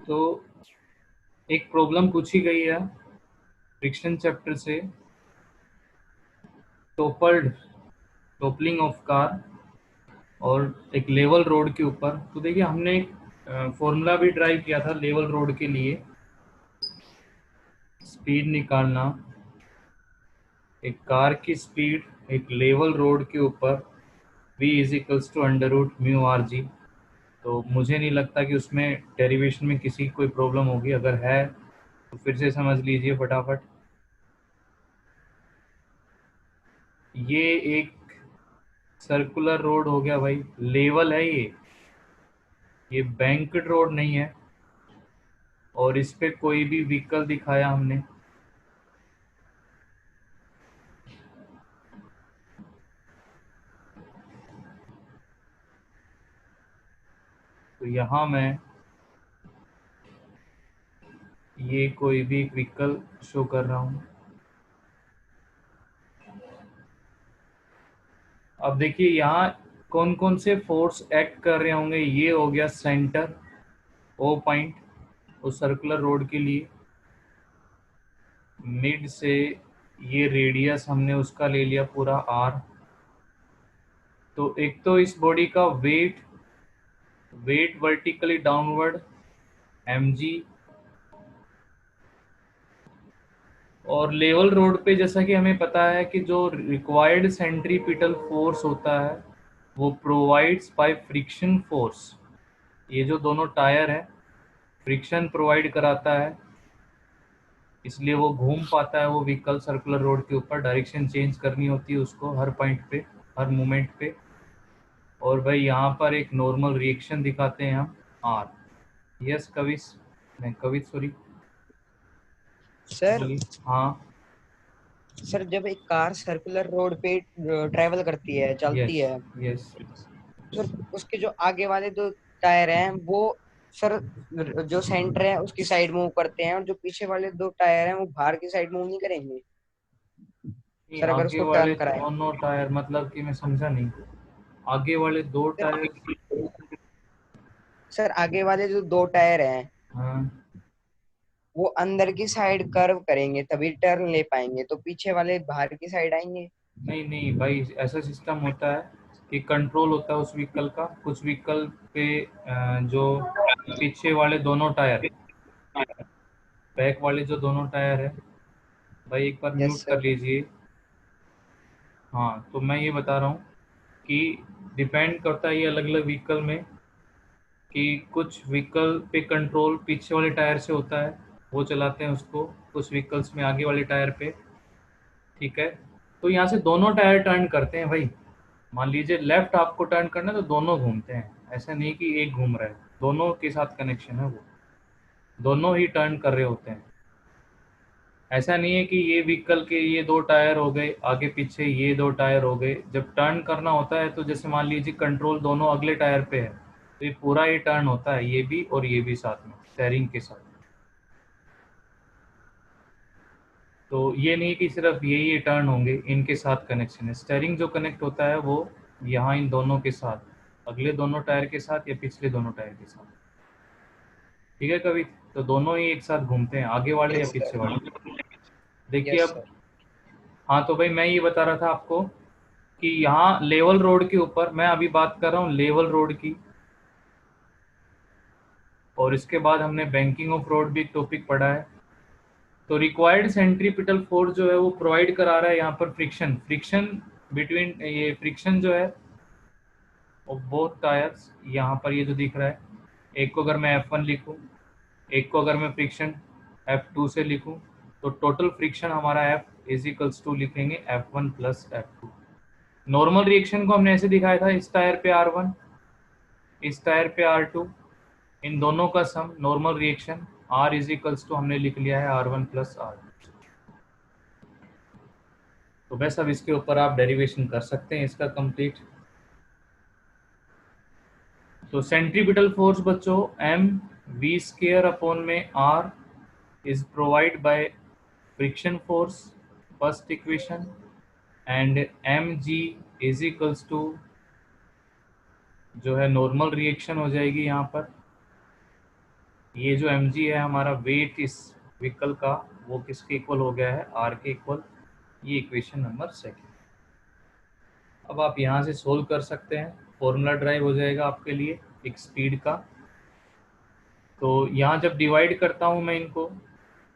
तो एक प्रॉब्लम पूछी गई है फ्रिक्शन चैप्टर से, टोपल्ड टोपलिंग ऑफ कार और एक लेवल रोड के ऊपर। तो देखिए हमने एक फॉर्मूला भी ट्राई किया था लेवल रोड के लिए, स्पीड निकालना, एक कार की स्पीड एक लेवल रोड के ऊपर v is equals to under root mu R G. तो मुझे नहीं लगता कि उसमें डेरिवेशन में किसी कोई प्रॉब्लम होगी, अगर है तो फिर से समझ लीजिए फटाफट। ये एक सर्कुलर रोड हो गया भाई, लेवल है ये बैंक्ड रोड नहीं है, और इस पे कोई भी व्हीकल दिखाया हमने। तो यहाँ मैं ये कोई भी व्हीकल शो कर रहा हूँ। अब देखिए यहाँ कौन कौन से फोर्स एक्ट कर रहे होंगे। ये हो गया सेंटर ओ पॉइंट उस सर्कुलर रोड के लिए, मिड से ये रेडियस हमने उसका ले लिया पूरा आर। तो एक तो इस बॉडी का weight weight vertically downward mg, और लेवल रोड पे जैसा कि हमें पता है कि जो रिक्वायर्ड सेंट्रीपिटल फोर्स होता है वो प्रोवाइड्स बाय फ्रिक्शन फोर्स। ये जो दोनों टायर है फ्रिक्शन प्रोवाइड कराता है, इसलिए वो घूम पाता है वो व्हीकल सर्कुलर रोड के ऊपर। डायरेक्शन चेंज करनी होती है उसको हर पॉइंट पे, हर मोमेंट पे। और भाई यहाँ पर एक नॉर्मल रिएक्शन दिखाते हैं हम आर। यस कविश, नहीं कवित सॉरी, सर। बोलिए। हाँ। सर जब एक कार सर्कुलर रोड पे ट्रेवल करती है, चलती यस है, यस। सर उसके जो आगे वाले दो टायर हैं वो, सर, जो सेंटर है उसकी साइड मूव करते हैं, और जो पीछे वाले दो टायर हैं वो बाहर की साइड मूव नहीं करेंगे नहीं, सर, अगर आगे उसको वाले टर्न कराए। दोनों टायर मतलब कि मैं समझा नहीं। आगे वाले दो सर, टायर। सर आगे वाले जो दो टायर हैं हाँ। वो अंदर की साइड कर्व करेंगे तभी टर्न ले पाएंगे, तो पीछे वाले बाहर की साइड आएंगे। नहीं नहीं भाई, ऐसा सिस्टम होता है कि कंट्रोल होता है उस व्हीकल का। कुछ व्हीकल पे जो पीछे वाले दोनों टायर, बैक वाले जो दोनों टायर है, भाई एक बार यस म्यूट कर सर। लीजिए। हाँ, तो मैं ये बता रहा हूँ कि डिपेंड करता है ये अलग अलग व्हीकल में, कि कुछ व्हीकल पे कंट्रोल पीछे वाले टायर से होता है, वो चलाते हैं उसको। कुछ व्हीकल्स में आगे वाले टायर पे। ठीक है, तो यहाँ से दोनों टायर टर्न करते हैं भाई। मान लीजिए लेफ्ट आपको टर्न करना है तो दोनों घूमते हैं, ऐसा नहीं कि एक घूम रहा है, दोनों के साथ कनेक्शन है वो, दोनों ही टर्न कर रहे होते हैं। ऐसा नहीं है कि ये व्हीकल के ये दो टायर हो गए आगे पीछे, ये दो टायर हो गए। जब टर्न करना होता है तो जैसे मान लीजिए कंट्रोल दोनों अगले टायर पे है, तो ये पूरा ये टर्न होता है, ये भी और ये भी साथ में स्टेयरिंग के साथ। तो ये नहीं कि सिर्फ ये टर्न होंगे, इनके साथ कनेक्शन है। स्टेयरिंग जो कनेक्ट होता है वो यहाँ इन दोनों के साथ, अगले दोनों टायर के साथ या पिछले दोनों टायर के साथ। ठीक है कवि, तो दोनों ही एक साथ घूमते हैं, आगे वाले या यस पीछे सर। वाले। देखिए यस अब। सर। हाँ तो भाई मैं ये बता रहा था आपको कि यहाँ लेवल रोड के ऊपर, मैं अभी बात कर रहा हूँ लेवल रोड की, और इसके बाद हमने बैंकिंग ऑफ रोड भी एक टॉपिक पढ़ा है। तो रिक्वायर्ड सेंट्रीपिटल फोर्स जो है वो प्रोवाइड करा रहा है यहाँ पर फ्रिक्शन, फ्रिक्शन बिटवीन, ये फ्रिक्शन जो है ऑफ बोथ टायर्स। यहाँ पर ये जो दिख रहा है, एक को अगर मैं F1 लिखूँ, एक को अगर मैं फ्रिक्शन F2 से लिखूँ, तो टोटल फ्रिक्शन हमारा F इज इक्वल्स टू लिखेंगे F1 plus F2। Normal reaction को हमने ऐसे दिखाया था, इस टायर पे R1, इस टायर पे R2, इन दोनों का sum normal reaction R is equals to हमने लिख लिया है R1 प्लस R2। तो बस अब इसके ऊपर आप डेरिवेशन कर सकते हैं इसका कंप्लीट। तो सेंट्रीपिटल फोर्स बच्चों m v स्केयर अपॉन में r is provide by friction force, first equation, and mg is equals to जो है नॉर्मल रिएक्शन हो जाएगी यहाँ पर, ये जो mg है हमारा वेट इस व्हीकल का, वो किसके इक्वल हो गया है, r के इक्वल। ये इक्वेशन नंबर सेकंड। अब आप यहाँ से सोल्व कर सकते हैं, फॉर्मूला ड्राइव हो जाएगा आपके लिए एक स्पीड का। तो यहाँ जब डिवाइड करता हूँ मैं इनको,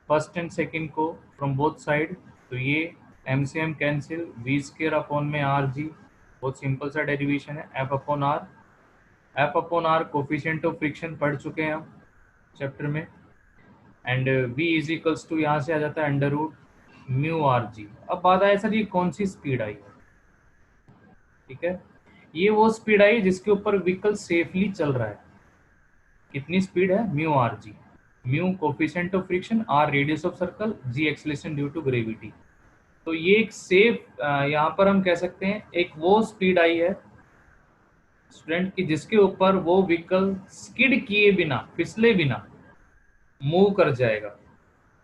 फर्स्ट एंड सेकंड को फ्रॉम बोथ साइड, तो ये एम से M cancel, V square upon में आर जी, बहुत सिंपल सा डेरिवेशन है, F upon R. F upon R coefficient of friction पढ़ चुके हैं हम चैप्टर में, and v is equals to यहाँ से आ जाता है under root mu R G. अब बात आए सर ये कौन सी स्पीड आई है, ठीक है, ये वो स्पीड आई जिसके ऊपर व्हीकल सेफली चल रहा है। कितनी स्पीड है, mu R G, mu coefficient of friction, R radius of circle, G acceleration due to gravity. तो ये एक सेफ, यहाँ पर हम कह सकते हैं एक वो स्पीड आई है स्टूडेंट की जिसके ऊपर वो व्हीकल स्किड किए बिना, फिसले बिना मूव कर जाएगा,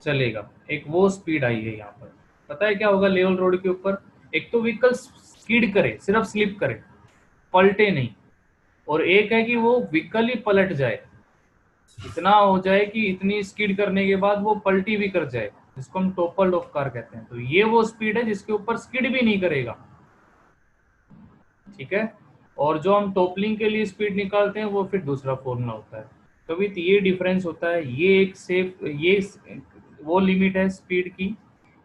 चलेगा। एक वो स्पीड आई है यहाँ पर। पता है क्या होगा लेवल रोड के ऊपर, एक तो व्हीकल स्किड करे, सिर्फ स्लिप करे, पलटे नहीं, और एक है कि वो व्हीकल ही पलट जाए, इतना हो जाए कि इतनी स्किड करने के बाद वो पलटी भी कर जाए, जिसको हम टोपल्ड ऑफ कार कहते हैं। तो ये वो स्पीड है जिसके ऊपर स्किड भी नहीं करेगा, ठीक है। और जो हम टोपलिंग के लिए स्पीड निकालते हैं वो फिर दूसरा फॉर्मूला होता है। तो विथ ये डिफरेंस होता है, ये एक सेफ, ये वो लिमिट है स्पीड की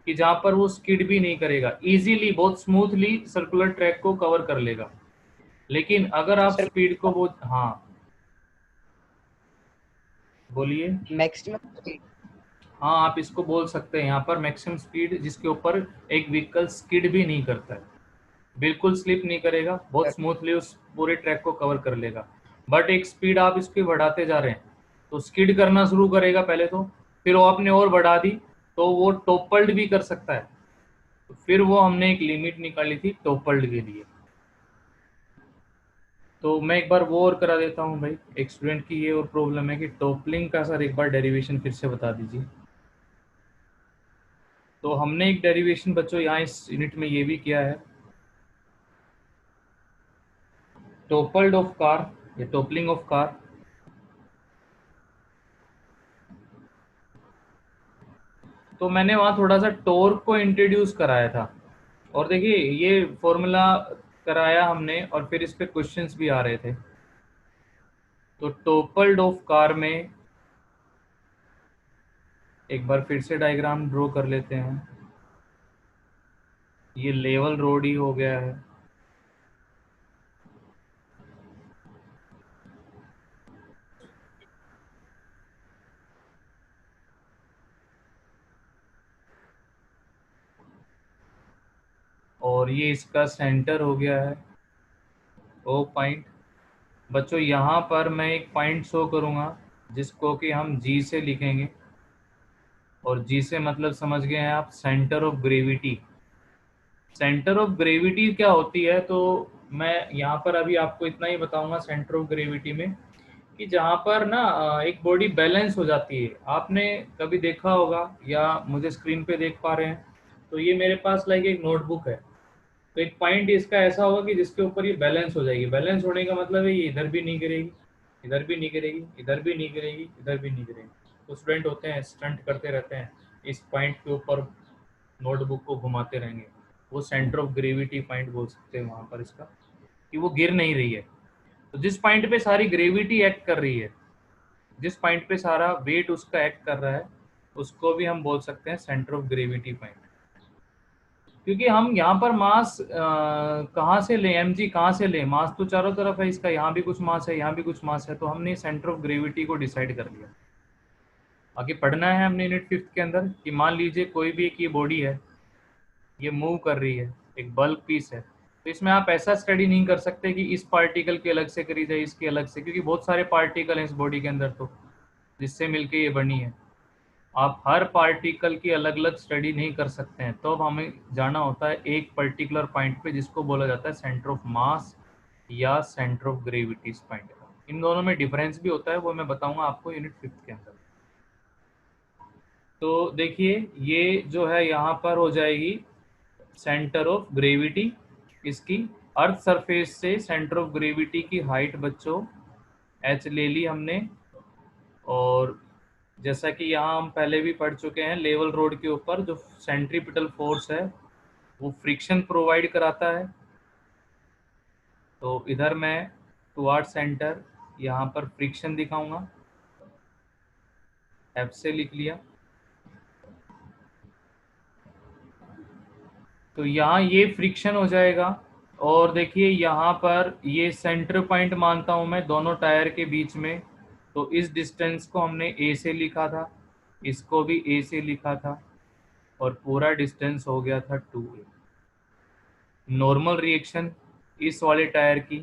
कि जहां पर वो स्किड भी नहीं करेगा, इजीली बहुत स्मूथली सर्कुलर ट्रैक को कवर कर लेगा। लेकिन अगर आप सर स्पीड को वो, हाँ बोलिए। Maximum speed. हाँ आप इसको बोल सकते हैं यहाँ पर मैक्सिमम स्पीड जिसके ऊपर एक व्हीकल स्किड भी नहीं करता है, बिल्कुल स्लिप नहीं करेगा, बहुत स्मूथली उस पूरे ट्रैक को कवर कर लेगा। बट एक स्पीड आप इसकी बढ़ाते जा रहे हैं तो स्किड करना शुरू करेगा पहले तो, फिर वो आपने और बढ़ा दी तो वो टोपल्ड भी कर सकता है। तो फिर वो हमने एक लिमिट निकाली थी टोपल्ड के लिए। तो मैं एक बार वो और करा देता हूँ भाई, एक स्टूडेंट की ये और प्रॉब्लम है कि टोपलिंग का सर एक बार डेरिवेशन फिर से बता दीजिए। तो हमने एक डेरिवेशन बच्चों यहाँ इस यूनिट में ये भी किया है, टोपल्ड ऑफ कार या टोपलिंग ऑफ कार। तो मैंने वहाँ थोड़ा सा टॉर्क को इंट्रोड्यूस कराया था, और देखिए ये फॉर्मूला कराया हमने और फिर इस पे क्वेश्चंस भी आ रहे थे। तो टोपल्ड ऑफ कार में एक बार फिर से डायग्राम ड्रॉ कर लेते हैं। ये लेवल रोड ही हो गया है, और ये इसका सेंटर हो गया है ओ पॉइंट। बच्चों यहाँ पर मैं एक पॉइंट शो करूँगा जिसको कि हम जी से लिखेंगे, और जी से मतलब समझ गए हैं आप, centre of gravity. Centre of gravity क्या होती है, तो मैं यहाँ पर अभी आपको इतना ही बताऊंगा सेंटर ऑफ ग्रेविटी में, कि जहाँ पर ना एक बॉडी बैलेंस हो जाती है। आपने कभी देखा होगा या मुझे स्क्रीन पे देख पा रहे हैं, तो ये मेरे पास लाइक एक नोटबुक है, तो एक पॉइंट इसका ऐसा होगा कि जिसके ऊपर ये बैलेंस हो जाएगी। बैलेंस होने का मतलब है ये इधर भी नहीं गिरेगी, इधर भी नहीं गिरेगी, इधर भी नहीं गिरेगी, इधर भी नहीं गिरेगी। तो स्टूडेंट होते हैं स्टंट करते रहते हैं, इस पॉइंट के ऊपर नोटबुक को घुमाते रहेंगे। वो सेंटर ऑफ ग्रेविटी पॉइंट बोल सकते हैं वहाँ पर इसका, कि वो गिर नहीं रही है। तो जिस पॉइंट पे सारी ग्रेविटी एक्ट कर रही है, जिस पॉइंट पे सारा वेट उसका एक्ट कर रहा है, उसको भी हम बोल सकते हैं सेंटर ऑफ ग्रेविटी पॉइंट। क्योंकि हम यहाँ पर मास कहाँ से लें, एम जी कहाँ से लें, मास तो चारों तरफ है इसका, यहाँ भी कुछ मास है, यहाँ भी कुछ मास है, तो हमने सेंटर ऑफ ग्रेविटी को डिसाइड कर लिया। आगे पढ़ना है हमने यूनिट 5 के अंदर कि मान लीजिए कोई भी एक ये बॉडी है, ये मूव कर रही है, एक बल्क पीस है, तो इसमें आप ऐसा स्टडी नहीं कर सकते कि इस पार्टिकल की अलग से करी जाए, इसकी अलग से, क्योंकि बहुत सारे पार्टिकल हैं इस बॉडी के अंदर तो जिससे मिलके ये बनी है। आप हर पार्टिकल की अलग अलग स्टडी नहीं कर सकते हैं, तो अब हमें जाना होता है एक पर्टिकुलर पॉइंट पे जिसको बोला जाता है सेंटर ऑफ मास या सेंटर ऑफ ग्रेविटी पॉइंट। इन दोनों में डिफरेंस भी होता है, वो मैं बताऊंगा आपको यूनिट 5 के अंदर। तो देखिए ये जो है यहाँ पर हो जाएगी सेंटर ऑफ ग्रेविटी इसकी, अर्थ सरफेस से सेंटर ऑफ ग्रेविटी की हाइट बच्चों h ले ली हमने, और जैसा कि यहाँ हम पहले भी पढ़ चुके हैं, लेवल रोड के ऊपर जो सेंट्रीपिटल फोर्स है वो फ्रिक्शन प्रोवाइड कराता है। तो इधर मैं टुवार्ड सेंटर यहाँ पर फ्रिक्शन दिखाऊंगा, एफ से लिख लिया। तो यहाँ ये फ्रिक्शन हो जाएगा, और देखिए यहाँ पर ये सेंटर पॉइंट मानता हूँ मैं दोनों टायर के बीच में। तो इस डिस्टेंस को हमने ए से लिखा था, इसको भी ए से लिखा था, और पूरा डिस्टेंस हो गया था 2a। नॉर्मल रिएक्शन इस वाले टायर की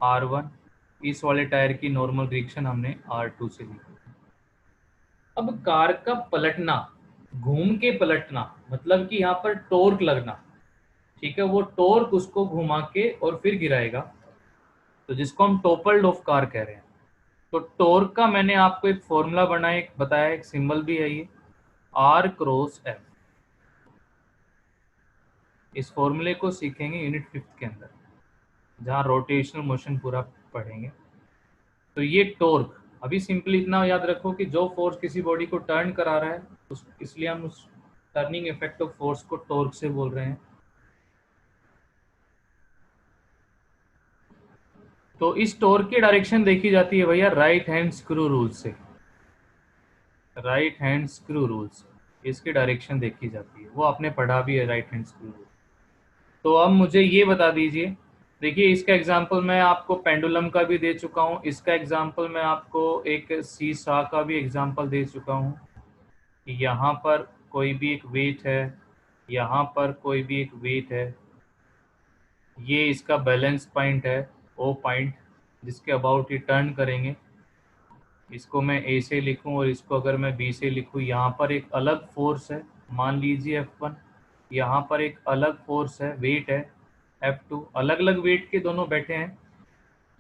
R1, इस वाले टायर की नॉर्मल रिएक्शन हमने R2 से लिखी। अब कार का पलटना, घूम के पलटना, मतलब कि यहाँ पर टॉर्क लगना, ठीक है, वो टॉर्क उसको घुमा के और फिर गिराएगा, तो जिसको हम टोपल्ड ऑफ कार कह रहे हैं। तो टॉर्क का मैंने आपको एक फॉर्मूला बताया, एक सिंबल भी है ये, R क्रॉस F। इस फॉर्मूले को सीखेंगे यूनिट 5 के अंदर, जहाँ रोटेशनल मोशन पूरा पढ़ेंगे। तो ये टॉर्क, अभी सिंपली इतना याद रखो कि जो फोर्स किसी बॉडी को टर्न करा रहा है इसलिए हम उस टर्निंग इफेक्ट ऑफ फोर्स को टॉर्क से बोल रहे हैं। तो इस टॉर्क की डायरेक्शन देखी जाती है भैया राइट हैंड स्क्रू रूल से, राइट हैंड स्क्रू रूल से इसकी डायरेक्शन देखी जाती है, वो आपने पढ़ा भी है राइट हैंड स्क्रू रूल। तो अब मुझे ये बता दीजिए, देखिए इसका एग्जांपल मैं आपको पेंडुलम का भी दे चुका हूँ, इसका एग्जांपल मैं आपको एक सी सा का भी एग्जांपल दे चुका हूँ। यहाँ पर कोई भी एक वेट है, यहाँ पर कोई भी एक वेट है, ये इसका बैलेंस पॉइंट है, ओ पॉइंट, जिसके अबाउट ये टर्न करेंगे। इसको मैं ए से लिखूं और इसको अगर मैं बी से लिखूं, यहाँ पर एक अलग फोर्स है, मान लीजिए F1, यहाँ पर एक अलग फोर्स है, वेट है F2, अलग अलग वेट के दोनों बैठे हैं,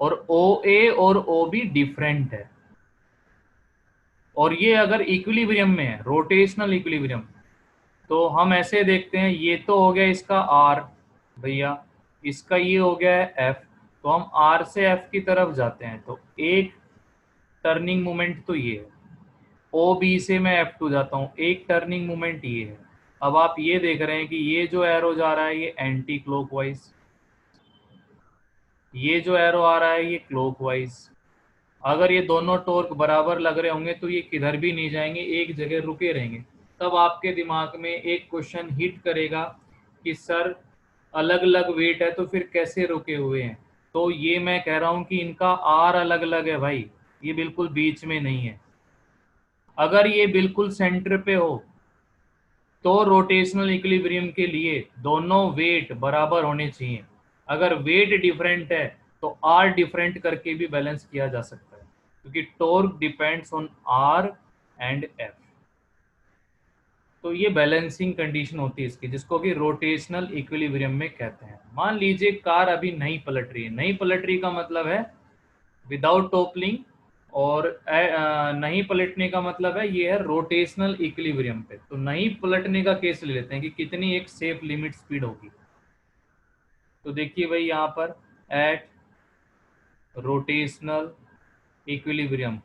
और OA और OB डिफरेंट है। और ये अगर इक्विलिब्रियम में है, रोटेशनल इक्विलिब्रियम, तो हम ऐसे देखते हैं, ये तो हो गया इसका R भैया, इसका ये हो गया है F, तो हम R से F की तरफ जाते हैं, तो एक टर्निंग मोमेंट तो ये है। ओ बी से मैं F2 जाता हूँ, एक टर्निंग मोमेंट ये है। अब आप ये देख रहे हैं कि ये जो एरो जा रहा है ये एंटी क्लॉकवाइज, ये जो एरो आ रहा है ये क्लॉकवाइज। अगर ये दोनों टॉर्क बराबर लग रहे होंगे तो ये किधर भी नहीं जाएंगे, एक जगह रुके रहेंगे। तब आपके दिमाग में एक क्वेश्चन हिट करेगा कि सर अलग अलग वेट है तो फिर कैसे रुके हुए हैं। तो ये मैं कह रहा हूं कि इनका आर अलग अलग है भाई, ये बिल्कुल बीच में नहीं है। अगर ये बिल्कुल सेंटर पे हो तो रोटेशनल इक्विलिब्रियम के लिए दोनों वेट बराबर होने चाहिए। अगर वेट डिफरेंट है तो आर डिफरेंट करके भी बैलेंस किया जा सकता है, क्योंकि torque depends on R and F. तो ये बैलेंसिंग कंडीशन होती है इसकी, जिसको कि रोटेशनल इक्विलिब्रियम में कहते हैं। मान लीजिए कार अभी नहीं पलट रही है, नहीं पलट रही का मतलब है विदाउट टोपलिंग, और नहीं पलटने का मतलब है ये है रोटेशनल इक्विलिब्रियम पे। तो नहीं पलटने का केस ले लेते हैं कि कितनी एक सेफ लिमिट स्पीड होगी। तो देखिए भाई यहाँ पर at rotational equilibrium,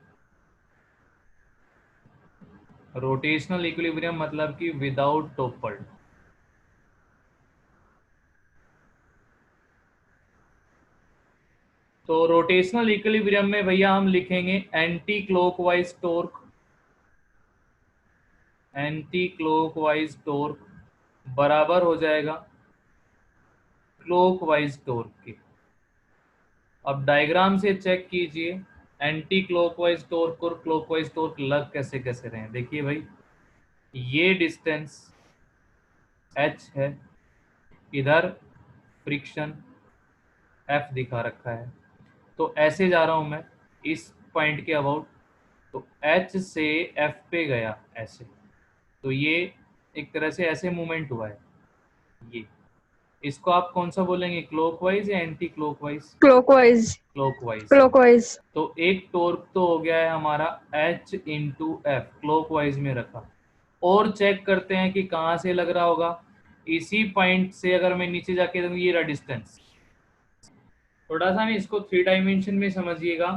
rotational equilibrium मतलब कि विदाउट टोपल्ड। तो रोटेशनल इक्विलिब्रियम में भैया हम लिखेंगे anti clockwise torque, anti clockwise torque बराबर हो जाएगा क्लॉकवाइज टॉर्क के। अब डायग्राम से चेक कीजिए एंटी क्लॉकवाइज टॉर्क और क्लॉकवाइज टॉर्क लग कैसे कैसे रहे हैं। देखिए भाई ये डिस्टेंस h है, इधर फ्रिक्शन F दिखा रखा है, तो ऐसे जा रहा हूं मैं इस पॉइंट के अबाउट, तो H से F पे गया ऐसे, तो ये एक तरह से ऐसे मूवमेंट हुआ है। ये इसको आप कौन सा बोलेंगे, क्लॉकवाइज या anti clockwise? Clockwise. Clockwise. Clockwise. तो एक टॉर्क तो हो गया है हमारा H इंटू एफ, क्लॉकवाइज में रखा। और चेक करते हैं कि कहाँ से लग रहा होगा, इसी पॉइंट से अगर मैं नीचे जाके देखूँ, ये रहा डिस्टेंस। थोड़ा सा ना इसको 3 डायमेंशन में समझिएगा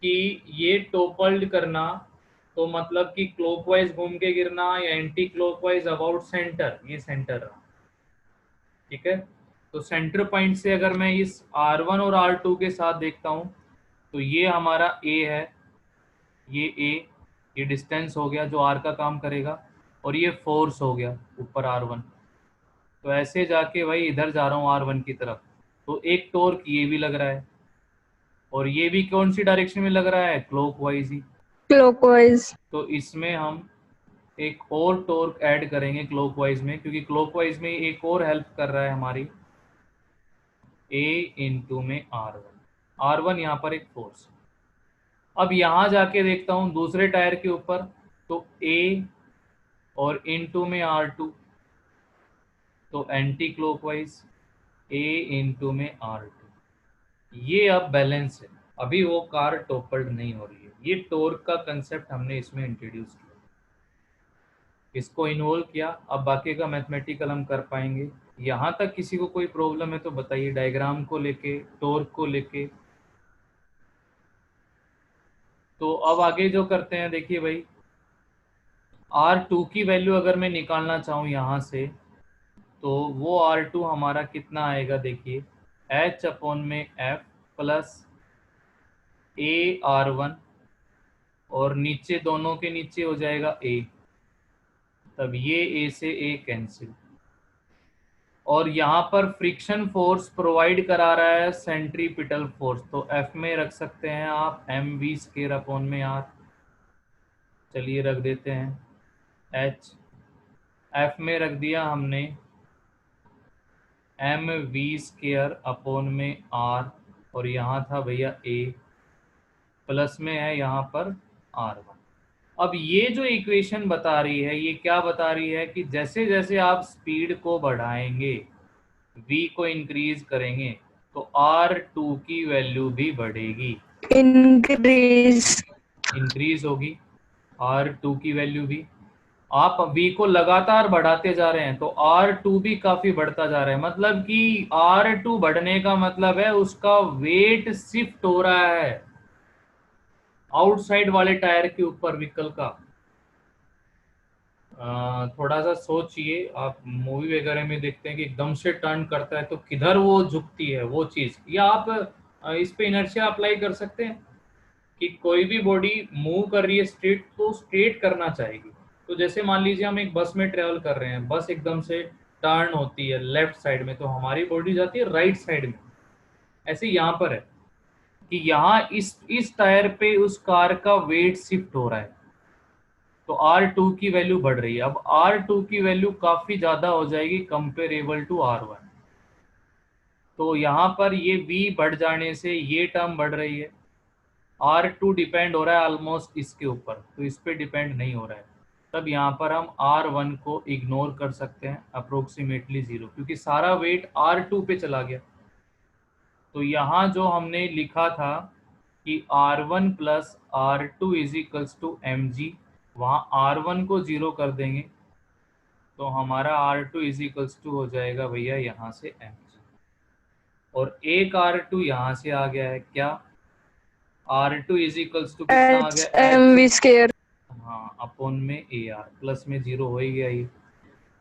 कि ये टोपल्ड करना तो मतलब कि क्लॉकवाइज घूम के गिरना या एंटी क्लॉकवाइज अबाउट सेंटर, ये सेंटर रहा, ठीक है। तो सेंटर पॉइंट से अगर मैं इस R1 और R2 के साथ देखता हूं तो ये हमारा A है, ये A, ये डिस्टेंस हो गया जो R का काम करेगा, और ये फोर्स हो गया ऊपर R1। तो ऐसे जाके भाई इधर जा रहा हूँ R1 की तरफ, तो एक टॉर्क ये भी लग रहा है, और ये भी कौन सी डायरेक्शन में लग रहा है, क्लॉकवाइज ही। क्लॉकवाइज। तो इसमें हम एक और टॉर्क ऐड करेंगे क्लॉकवाइज में, क्योंकि क्लॉकवाइज में एक और हेल्प कर रहा है हमारी, A इंटू में R1 यहाँ पर एक फोर्स। अब यहाँ जाके देखता हूँ दूसरे टायर के ऊपर, तो A और इंटू में R2, तो एंटी क्लॉकवाइज A इंटू में R2। ये अब बैलेंस है, अभी वो कार टोपल्ड नहीं हो रही है। ये टॉर्क का कंसेप्ट हमने इसमें इंट्रोड्यूस किया, इसको इन्वॉल्व किया। अब बाकी का मैथमेटिकल हम कर पाएंगे। यहाँ तक किसी को कोई प्रॉब्लम है तो बताइए, डायग्राम को लेके, टॉर्क को लेके। तो अब आगे जो करते हैं, देखिए भाई, R2 की वैल्यू अगर मैं निकालना चाहूँ यहाँ से, तो वो R2 हमारा कितना आएगा, देखिए H अपॉन में F प्लस AR1, और नीचे दोनों के नीचे हो जाएगा A, तब ये A से A कैंसिल। और यहाँ पर फ्रिक्शन फोर्स प्रोवाइड करा रहा है सेंट्रीपिटल फोर्स, तो F में रख सकते हैं आप mv स्क्वायर अपॉन में R। चलिए रख देते हैं H, F में रख दिया हमने mv स्क्वायर अपॉन में R, और यहाँ था भैया A, प्लस में है यहाँ पर R1। अब ये जो इक्वेशन बता रही है, ये क्या बता रही है कि जैसे जैसे आप स्पीड को बढ़ाएंगे, v को इंक्रीज करेंगे, तो R2 की वैल्यू भी बढ़ेगी, इंक्रीज। इंक्रीज होगी R2 की वैल्यू भी। आप v को लगातार बढ़ाते जा रहे हैं तो R2 भी काफी बढ़ता जा रहा है, मतलब कि R2 बढ़ने का मतलब है उसका वेट शिफ्ट हो रहा है आउटसाइड वाले टायर के ऊपर व्हीकल का। थोड़ा सा सोचिए, आप मूवी वगैरह में देखते हैं कि एकदम से टर्न करता है तो किधर वो झुकती है वो चीज, या आप इस पे इनर्शिया अप्लाई कर सकते हैं कि कोई भी बॉडी मूव कर रही है स्ट्रेट, तो स्ट्रेट करना चाहेगी। तो जैसे मान लीजिए हम एक बस में ट्रेवल कर रहे हैं, बस एकदम से टर्न होती है लेफ्ट साइड में, तो हमारी बॉडी जाती है राइट साइड में। ऐसे यहाँ पर है कि यहाँ इस टायर पे उस कार का वेट शिफ्ट हो रहा है, तो R2 की वैल्यू बढ़ रही है। अब R2 की वैल्यू काफी ज्यादा हो जाएगी कंपेरेबल टू R1, तो यहाँ पर ये V बढ़ जाने से ये टर्म बढ़ रही है। R2 डिपेंड हो रहा है ऑलमोस्ट इसके ऊपर, तो इस पे डिपेंड नहीं हो रहा है। तब यहाँ पर हम R1 को इग्नोर कर सकते हैं अप्रोक्सीमेटली 0, क्योंकि सारा वेट R2 पे चला गया। तो यहाँ जो हमने लिखा था कि R1 plus R2 is equals to mg, वहाँ R1 को 0 कर देंगे तो हमारा R2 इज इक्वल्स टू हो जाएगा भैया यहाँ से mg, और एक R2 यहाँ से आ गया है, क्या R2 इज इक्वल्स टू कितना आ एच गया, एम h, वी स्क्वायर। हाँ अपॉन में AR, प्लस में 0 हो ही गया ये,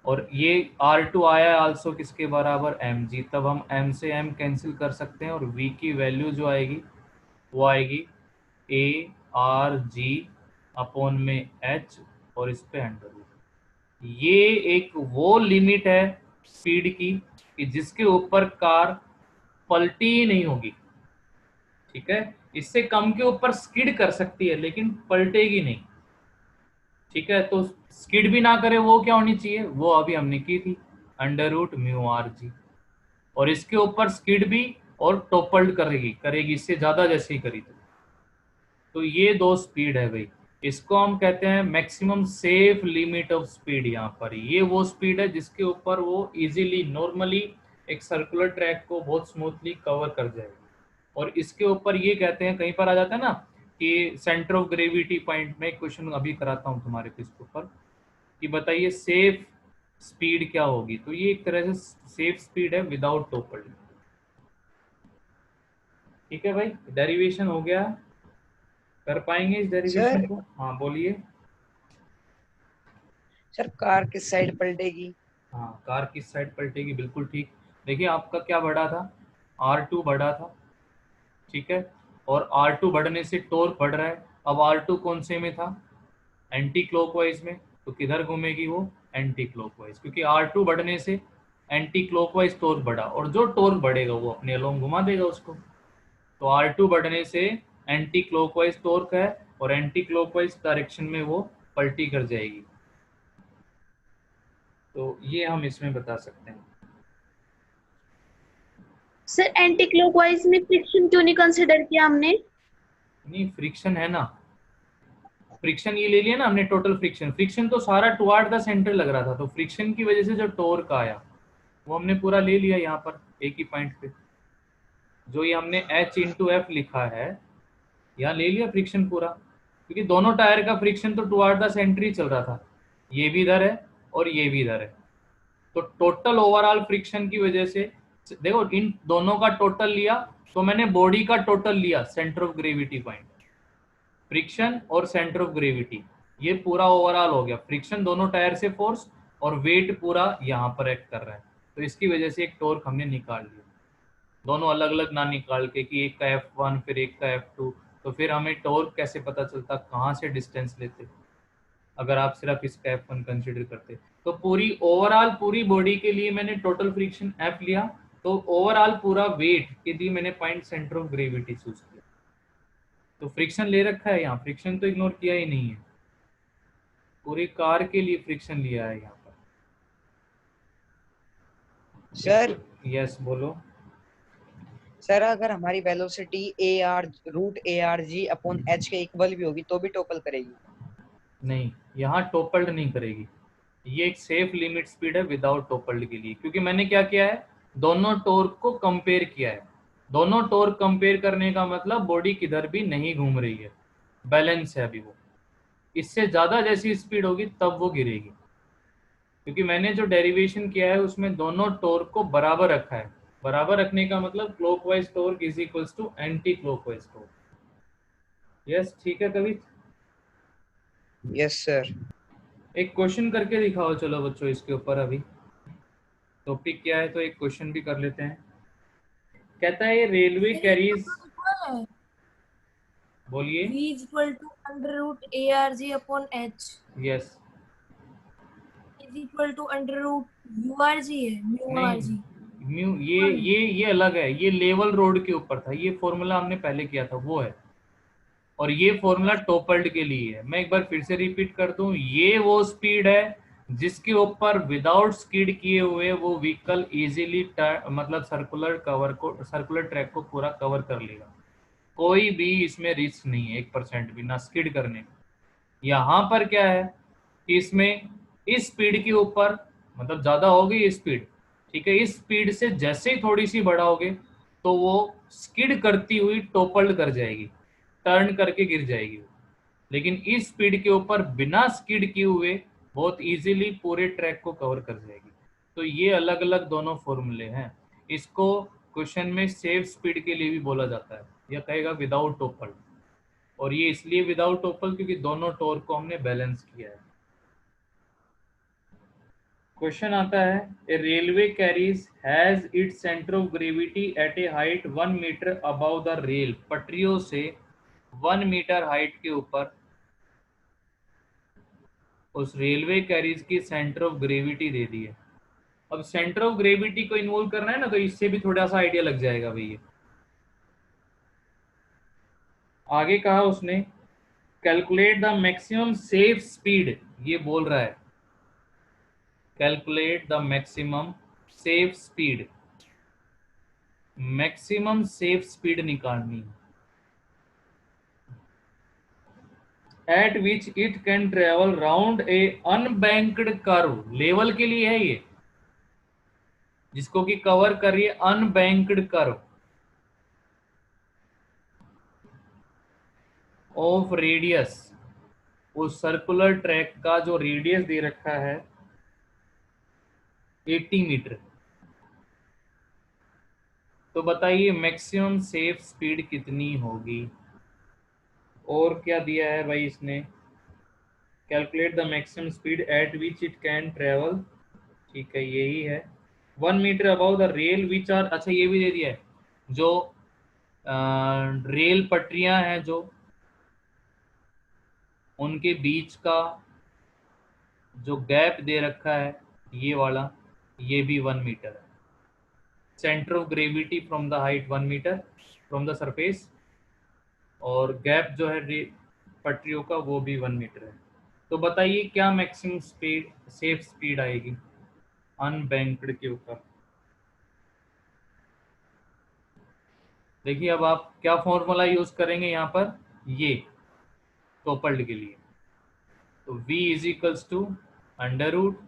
और ये R2 आया आल्सो किसके बराबर, mg। तब हम m से m कैंसिल कर सकते हैं, और v की वैल्यू जो आएगी वो आएगी ARG अपॉन में h, और इस पे अंडर रूट। ये एक वो लिमिट है स्पीड की कि जिसके ऊपर कार पलटी ही नहीं होगी, ठीक है। इससे कम के ऊपर स्किड कर सकती है लेकिन पलटेगी नहीं, ठीक है। तो स्किड भी ना करे वो क्या होनी चाहिए, वो अभी हमने की थी under root mu R G, और इसके ऊपर स्किड भी और टोपल्ड करेगी करेगी इससे ज्यादा जैसे ही करी तो ये दो स्पीड है भाई। इसको हम कहते हैं maximum safe limit of speed. यहाँ पर ये वो स्पीड है जिसके ऊपर वो इजीली नॉर्मली एक सर्कुलर ट्रैक को बहुत स्मूथली कवर कर जाएगी। और इसके ऊपर ये कहते हैं, कहीं पर आ जाता है ना कि सेंटर ऑफ ग्रेविटी पॉइंट में, क्वेश्चन अभी कराता हूँ तुम्हारे को इसके ऊपर कि बताइए सेफ स्पीड क्या होगी, तो ये एक तरह से सेफ स्पीड है विदाउट टोपल्ड। ठीक है भाई, डेरिवेशन हो गया। कर पाएंगे इस डेरिवेशन सर को? हाँ बोलिए। सर कार किस साइड पलटेगी? हाँ, कार किस साइड पलटेगी, बिल्कुल ठीक। देखिए आपका क्या बढ़ा था, R2 बढ़ा था, ठीक है, और R2 बढ़ने से टॉर्क बढ़ रहा है। अब R2 कौन से में था, एंटी क्लॉकवाइज में, तो किधर घूमेगी वो, एंटी क्लॉकवाइज, क्योंकि R2 बढ़ने से एंटी क्लॉकवाइज टॉर्क बढ़ा, और जो टॉर्क बढ़ेगा वो अपने अलोंग घुमा देगा उसको। तो R2 बढ़ने से एंटी क्लॉकवाइज टॉर्क है, और एंटी क्लॉकवाइज डायरेक्शन में वो पलटी कर जाएगी। तो ये हम इसमें बता सकते हैं। सर एंटी क्लॉकवाइज में फ्रिक्शन क्यों नहीं कंसिडर किया हमने? नहीं, फ्रिक्शन है ना, फ्रिक्शन ये ले लिया ना हमने, टोटल फ्रिक्शन, फ्रिक्शन तो सारा टुवार्ड द सेंटर लग रहा था, तो फ्रिक्शन की वजह से जो टॉर्क आया वो हमने पूरा ले लिया यहाँ पर एक ही पॉइंट पे। जो ये हमने H/F लिखा है, यहाँ ले लिया फ्रिक्शन पूरा, क्योंकि दोनों टायर का फ्रिक्शन तो टुवार्ड द सेंटर ही चल रहा था, ये भी इधर है और ये भी इधर है। तो टोटल ओवरऑल फ्रिक्शन की वजह से, देखो इन दोनों का टोटल लिया तो मैंने बॉडी का टोटल लिया, centre of gravity point, friction और सेंटर ऑफ ग्रेविटी, ये पूरा ओवरऑल हो गया। फ्रिक्शन दोनों टायर से फोर्स, और वेट पूरा यहाँ पर एक्ट कर रहा है, तो इसकी वजह से एक टॉर्क हमने निकाल लिया। दोनों अलग अलग ना निकाल के कि एक का F1 फिर एक का F2, तो फिर हमें टॉर्क कैसे पता चलता, कहाँ से डिस्टेंस लेते अगर आप सिर्फ इसका F1 कंसिडर करते। तो पूरी ओवरऑल पूरी बॉडी के लिए मैंने टोटल फ्रिक्शन F लिया, तो ओवरऑल पूरा वेट के लिए मैंने point centre of gravity choose किया। तो फ्रिक्शन ले रखा है यहाँ, फ्रिक्शन तो इग्नोर किया ही नहीं है, पूरी कार के लिए फ्रिक्शन लिया है यहाँ पर। सर यस बोलो। सर अगर हमारी वेलोसिटी AR√ARg/H के इक्वल भी होगी तो भी टोपल करेगी? नहीं, यहाँ टोपल्ड नहीं करेगी, ये एक सेफ लिमिट स्पीड है विदाउट टोपल्ड के लिए, क्योंकि मैंने क्या किया है, दोनों टॉर्क को कंपेयर किया है। दोनों टॉर्क कंपेयर करने का मतलब बॉडी किधर भी नहीं घूम रही है, बैलेंस है अभी वो। इससे ज्यादा जैसी स्पीड होगी तब वो गिरेगी, क्योंकि मैंने जो डेरिवेशन किया है उसमें दोनों टॉर्क को बराबर रखा है। बराबर रखने का मतलब clockwise torque is equals to anti clockwise torque. Yes ठीक है कवि। Yes sir. एक क्वेश्चन करके दिखाओ चलो बच्चों इसके ऊपर, अभी टॉपिक क्या है तो एक क्वेश्चन भी कर लेते हैं। कहता है रेलवे कैरीज, बोलिए। V is equal to under root ARG upon H yes. is equal to under root URG है, mu नहीं, RG। म्यू ये अलग है, ये लेवल रोड के ऊपर था, ये फॉर्मूला हमने पहले किया था वो है, और ये फॉर्मूला टोपल्ड के लिए है। मैं एक बार फिर से रिपीट कर दूं, ये वो स्पीड है जिसके ऊपर विदाउट स्किड किए हुए वो व्हीकल इजीली मतलब सर्कुलर ट्रैक को पूरा कवर कर लेगा, कोई भी इसमें रिस्क नहीं है 1% भी ना स्किड करने का। यहाँ पर क्या है कि इसमें इस स्पीड के ऊपर, मतलब ज्यादा होगी ये स्पीड, ठीक है, इस स्पीड से जैसे ही थोड़ी सी बढ़ाओगे तो वो स्किड करती हुई टोपल्ड कर जाएगी, टर्न करके गिर जाएगी वो। लेकिन इस स्पीड के ऊपर बिना स्किड किए हुए बहुत इजीली पूरे ट्रैक को कवर कर जाएगी। तो ये अलग अलग दोनों फॉर्मूले हैं। इसको क्वेश्चन में सेफ स्पीड के लिए भी बोला जाता है, या कहेगा विदाउट टोपल, और ये इसलिए विदाउट टोपल क्योंकि दोनों टॉर्क को हमने बैलेंस किया है। क्वेश्चन आता है, a railway carriage has its centre of gravity at a height 1 metre above the rail. पटरियों से 1 मीटर हाइट के ऊपर उस रेलवे कैरीज की सेंटर ऑफ ग्रेविटी दे दी है। अब सेंटर ऑफ ग्रेविटी को इन्वॉल्व करना है ना, तो इससे भी थोड़ा सा आइडिया लग जाएगा भैया। आगे कहा उसने calculate the maximum safe speed, ये बोल रहा है calculate the maximum safe speed, maximum safe speed निकालनी at which it can travel round a unbanked curve. Level के लिए है ये, जिसको कि कवर कर रही है अनबैंक्ड कर्व ऑफ रेडियस। उस सर्कुलर ट्रैक का जो रेडियस दे रखा है 80 मीटर। तो बताइए मैक्सिमम सेफ स्पीड कितनी होगी। और क्या दिया है भाई इसने, calculate the maximum speed at which it can travel, ठीक है यही है, 1 metre above the rail which are, अच्छा ये भी दे दिया है, जो रेल पटरियां हैं जो उनके बीच का जो गैप दे रखा है ये वाला, ये भी 1 मीटर है। Centre of gravity from the height 1 metre from the surface, और गैप जो है पटरियों का वो भी 1 मीटर है। तो बताइए क्या मैक्सिमम स्पीड, सेफ स्पीड आएगी अनबैंक्ड के ऊपर। देखिए अब आप क्या फॉर्मूला यूज करेंगे यहाँ पर, ये टोपल्ड के लिए, तो v is equals to under root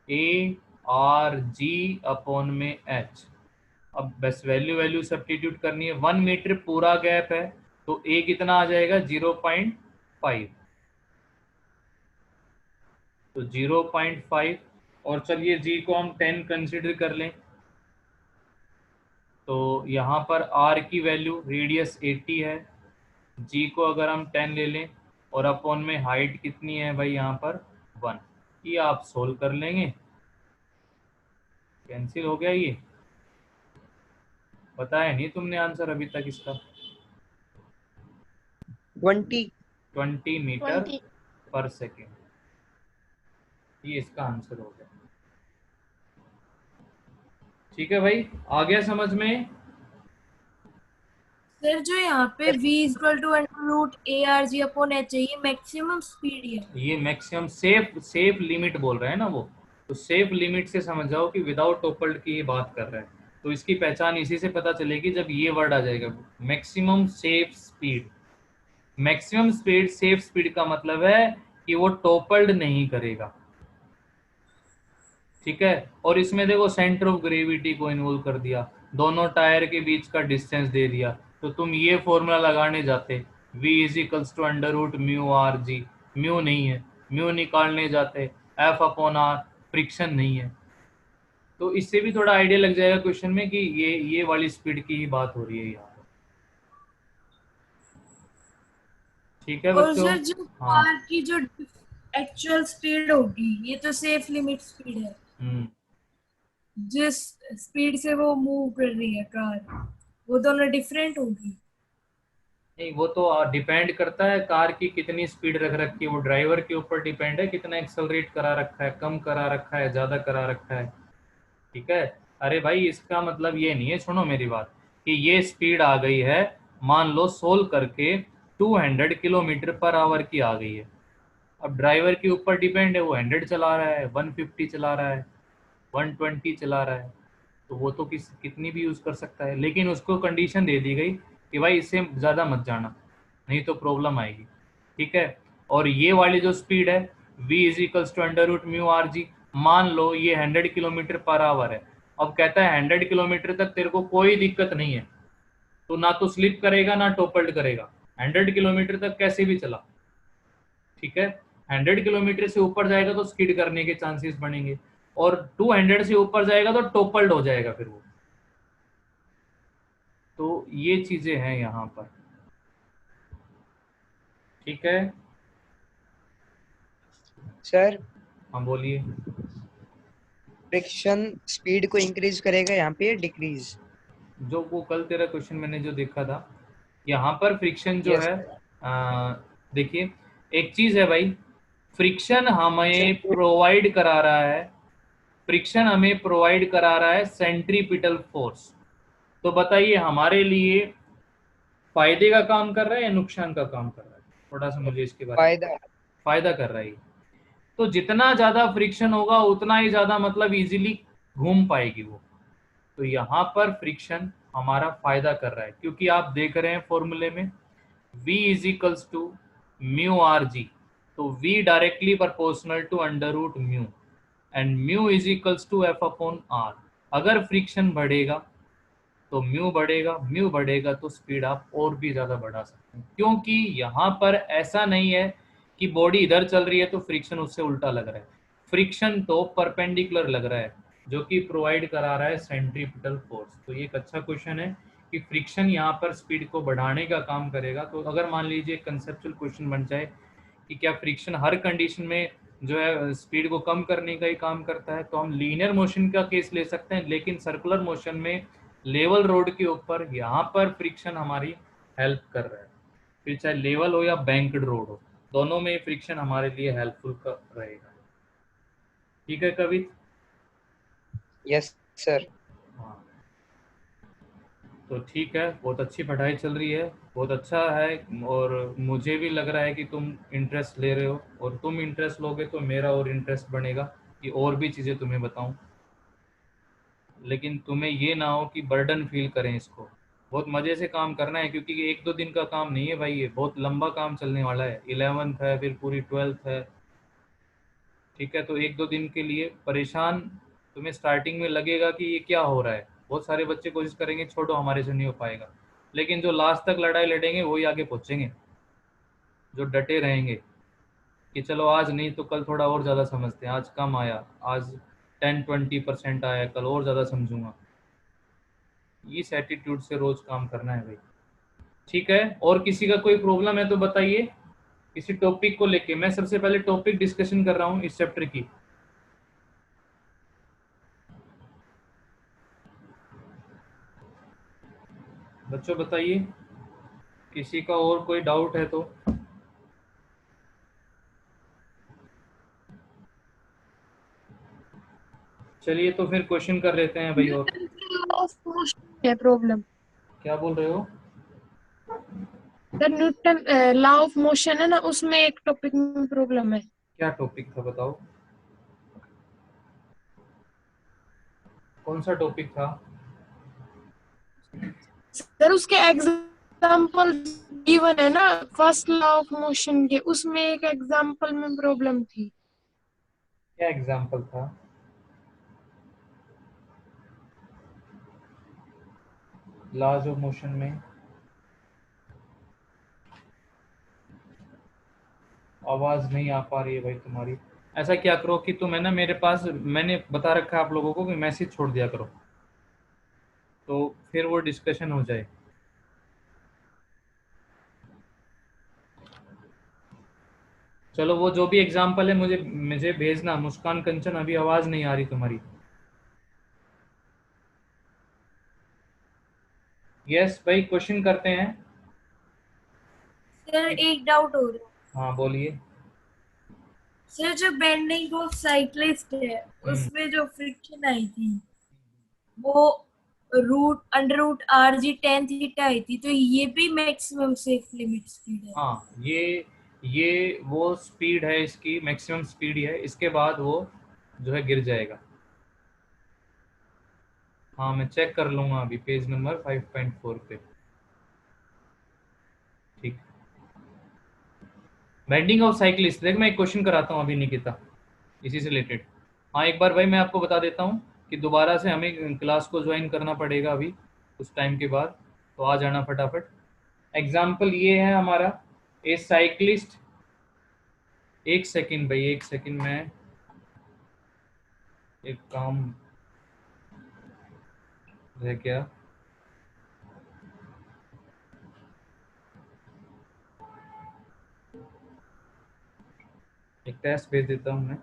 A R G upon में h। अब बस वैल्यू सब्स्टिट्यूट करनी है, 1 मीटर पूरा गैप है तो a कितना आ जाएगा 0.5, तो 0.5, और चलिए g को हम 10 कंसिडर कर लें, तो यहाँ पर r की वैल्यू, रेडियस 80 है, g को अगर हम 10 ले लें और अपॉन में हाइट कितनी है भाई यहाँ पर 1, ये आप सोल्व कर लेंगे, कैंसिल हो गया ये, बताया नहीं तुमने आंसर अभी तक इसका, 20 मीटर 20 पर सेकेंड, ये इसका आंसर हो गया। ठीक है भाई, आ गया समझ में। सर जो यहाँ पे v equal to under root A R G upon H है, ये मैक्सिमम स्पीड है। ये मैक्सिमम सेफ लिमिट बोल रहे हैं ना वो, तो सेफ लिमिट से समझ जाओ कि विदाउट टोपल्ड की ये बात कर रहे हैं, तो इसकी पहचान इसी से पता चलेगी जब ये वर्ड आ जाएगा, maximum safe speed. Maximum speed, safe speed का मतलब है कि वो टोपल्ड नहीं करेगा, ठीक है। और इसमें देखो सेंटर ऑफ ग्रेविटी को इन्वॉल्व कर दिया, दोनों टायर के बीच का डिस्टेंस दे दिया, तो तुम ये फॉर्मूला लगाने जाते v is equals to under root mu R G, mu नहीं है, म्यू निकालने जाते एफ अपॉन आर, फ्रिक्शन नहीं है, तो इससे भी थोड़ा आइडिया लग जाएगा क्वेश्चन में कि ये वाली स्पीड की ही बात हो रही है यहाँ पर, ठीक है और बच्चों। सर जो हाँ कार की जो एक्चुअल स्पीड होगी, ये तो सेफ लिमिट स्पीड है, जिस स्पीड से वो मूव कर रही है कार, वो दोनों डिफरेंट होगी। नहीं, वो तो डिपेंड करता है कार की कितनी स्पीड रख रखी है, वो ड्राइवर के ऊपर डिपेंड है, कितना एक्सेलरेट करा रखा है, कम करा रखा है, ज़्यादा करा रखा है, ठीक है। अरे भाई इसका मतलब ये नहीं है, सुनो मेरी बात, कि ये स्पीड आ गई है, मान लो सोल्व करके 200 किलोमीटर पर आवर की आ गई है, अब ड्राइवर के ऊपर डिपेंड है, वो 100 चला रहा है, 150 चला रहा है, 120 चला रहा है, तो वो तो कितनी भी यूज़ कर सकता है, लेकिन उसको कंडीशन दे दी गई कि भाई इससे ज़्यादा मत जाना, नहीं तो प्रॉब्लम आएगी, ठीक है। और ये वाली जो स्पीड है v is equals to under root mu R G, मान लो ये 100 किलोमीटर पर आवर है, अब कहता है 100 किलोमीटर तक तेरे को कोई दिक्कत नहीं है, तो ना तो स्लिप करेगा ना टोपल्ड करेगा, 100 किलोमीटर तक कैसे भी चला, ठीक है। 100 किलोमीटर से ऊपर जाएगा तो स्किड करने के चांसेस बढ़ेंगे, और 200 से ऊपर जाएगा तो टोपल्ड हो जाएगा फिर वो, तो ये चीजें हैं यहाँ पर, ठीक है। सर हाँ बोलिए। फ्रिक्शन स्पीड को इंक्रीज करेगा यहाँ पे, डिक्रीज? जो वो कल तेरा क्वेश्चन मैंने जो देखा था, यहाँ पर फ्रिक्शन जो Yes, है, देखिए एक चीज है भाई, फ्रिक्शन हमें प्रोवाइड करा रहा है, फ्रिक्शन हमें प्रोवाइड करा रहा है सेंट्रीपिटल फोर्स, तो बताइए हमारे लिए फायदे का काम कर रहा है या नुकसान का काम कर रहा है, थोड़ा सा मुझे इसके बारे में। फायदा। फायदा कर रहा है, तो जितना ज्यादा फ्रिक्शन होगा उतना ही ज्यादा मतलब इजीली घूम पाएगी वो, तो यहाँ पर फ्रिक्शन हमारा फायदा कर रहा है, क्योंकि आप देख रहे हैं फॉर्मूले में v is equals to mu R G, तो v directly proportional to under root mu, and mu is equals to F upon R, अगर फ्रिक्शन बढ़ेगा तो म्यू बढ़ेगा तो स्पीड आप और भी ज्यादा बढ़ा सकते हैं, क्योंकि यहाँ पर ऐसा नहीं है कि बॉडी इधर चल रही है तो फ्रिक्शन उससे उल्टा लग रहा है, फ्रिक्शन तो परपेंडिकुलर लग रहा है, जो कि प्रोवाइड करा रहा है सेंट्रीपिटल फोर्स। तो ये एक अच्छा क्वेश्चन है कि फ्रिक्शन यहाँ पर स्पीड को बढ़ाने का काम करेगा। तो अगर मान लीजिए कंसेप्चुअल क्वेश्चन बन जाए कि क्या फ्रिक्शन हर कंडीशन में जो है स्पीड को कम करने का ही काम करता है, तो हम लीनियर मोशन का केस ले सकते हैं, लेकिन सर्कुलर मोशन में लेवल रोड के ऊपर यहाँ पर फ्रिक्शन हमारी हेल्प कर रहा है। फिर चाहे लेवल हो या बैंक्ड रोड हो, दोनों में फ्रिक्शन हमारे लिए हेल्पफुल रहेगा। ठीक है कवित? Yes sir. हाँ, तो ठीक है, बहुत अच्छी पढ़ाई चल रही है, बहुत अच्छा है, और मुझे भी लग रहा है कि तुम इंटरेस्ट ले रहे हो, और तुम इंटरेस्ट लोगे तो मेरा और इंटरेस्ट बनेगा कि और भी चीज़ें तुम्हें बताऊं। लेकिन तुम्हें ये ना हो कि बर्डन फील करें इसको, बहुत मज़े से काम करना है, क्योंकि ये 1-2 दिन का काम नहीं है भाई, ये बहुत लंबा काम चलने वाला है। 11th है, फिर पूरी 12th है। ठीक है, तो 1-2 दिन के लिए परेशान तुम्हें स्टार्टिंग में लगेगा कि ये क्या हो रहा है, बहुत सारे बच्चे कोशिश करेंगे छोड़ो हमारे से नहीं हो पाएगा, लेकिन जो लास्ट तक लड़ाई लड़ेंगे वही आगे पहुंचेंगे, जो डटे रहेंगे कि चलो आज नहीं तो कल थोड़ा और ज़्यादा समझते हैं, आज कम आया, आज 10-20% आया, कल और ज़्यादा समझूंगा। इस एटीट्यूड से रोज काम करना है भाई। ठीक है, और किसी का कोई प्रॉब्लम है तो बताइए, किसी टॉपिक को लेके। मैं सबसे पहले टॉपिक डिस्कशन कर रहा हूँ इस चैप्टर की। बच्चों बताइए, किसी का और कोई डाउट है तो। चलिए तो फिर क्वेश्चन कर लेते हैं भाई। और है प्रॉब्लम। क्या बोल रहे हो? Sir Newton law of motion है ना, उसमें एक टॉपिक में प्रॉब्लम है। क्या टॉपिक था बताओ, कौन सा टॉपिक था? सर उसके एग्जाम्पल गिवन है ना फर्स्ट लॉ ऑफ मोशन के, उसमें एक एग्जाम्पल में प्रॉब्लम थी। क्या एग्जाम्पल था? लॉज ऑफ मोशन में आवाज नहीं आ पा रही है भाई तुम्हारी। ऐसा क्या करो कि तुम है ना, मेरे पास मैंने बता रखा है आप लोगों को कि मैसेज छोड़ दिया करो, तो फिर वो डिस्कशन हो जाए। चलो वो जो भी एग्जाम्पल है मुझे मुझे भेजना। मुस्कान कंचन, अभी आवाज नहीं आ रही तुम्हारी। यस भाई, क्वेश्चन करते हैं। सर एक डाउट हो रहा है। हाँ बोलिए। सर जो बेंडिंग ऑफ साइक्लिस्ट है उसमें जो फ्रिक्शन आई थी वो √√R g tan थीटा आई थी, तो ये भी मैक्सिमम सेफ लिमिट स्पीड है। हाँ, ये वो स्पीड है, इसकी मैक्सिमम स्पीड है, इसके बाद वो जो है गिर जाएगा। हाँ मैं चेक कर लूंगा अभी पेज नंबर 5.4 पे। ठीक, बेंडिंग ऑफ साइक्लिस्ट। देख मैं एक क्वेश्चन कराता हूँ अभी निकिता, इसी से रिलेटेड। हाँ एक बार भाई मैं आपको बता देता हूँ कि दोबारा से हमें क्लास को ज्वाइन करना पड़ेगा अभी कुछ टाइम के बाद, तो आ जाना फटाफट। एग्जाम्पल ये है हमारा, ए साइक्लिस्ट। एक सेकंड भाई, एक सेकंड, मैं एक काम रह गया। एक टेस्ट भेज देता हूँ मैं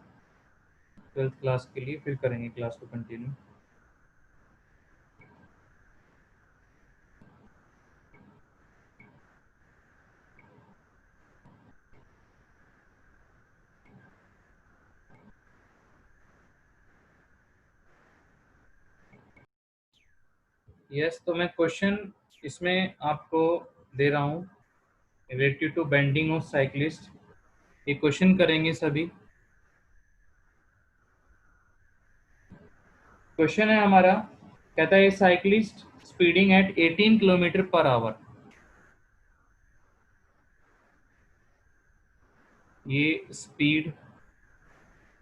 12th क्लास के लिए, फिर करेंगे क्लास को कंटिन्यू। यस, तो मैं क्वेश्चन इसमें आपको दे रहा हूँ related to bending of cyclist. ये क्वेश्चन करेंगे सभी। क्वेश्चन है हमारा, कहता है cyclist speeding at 18 kilometre per hour. ये स्पीड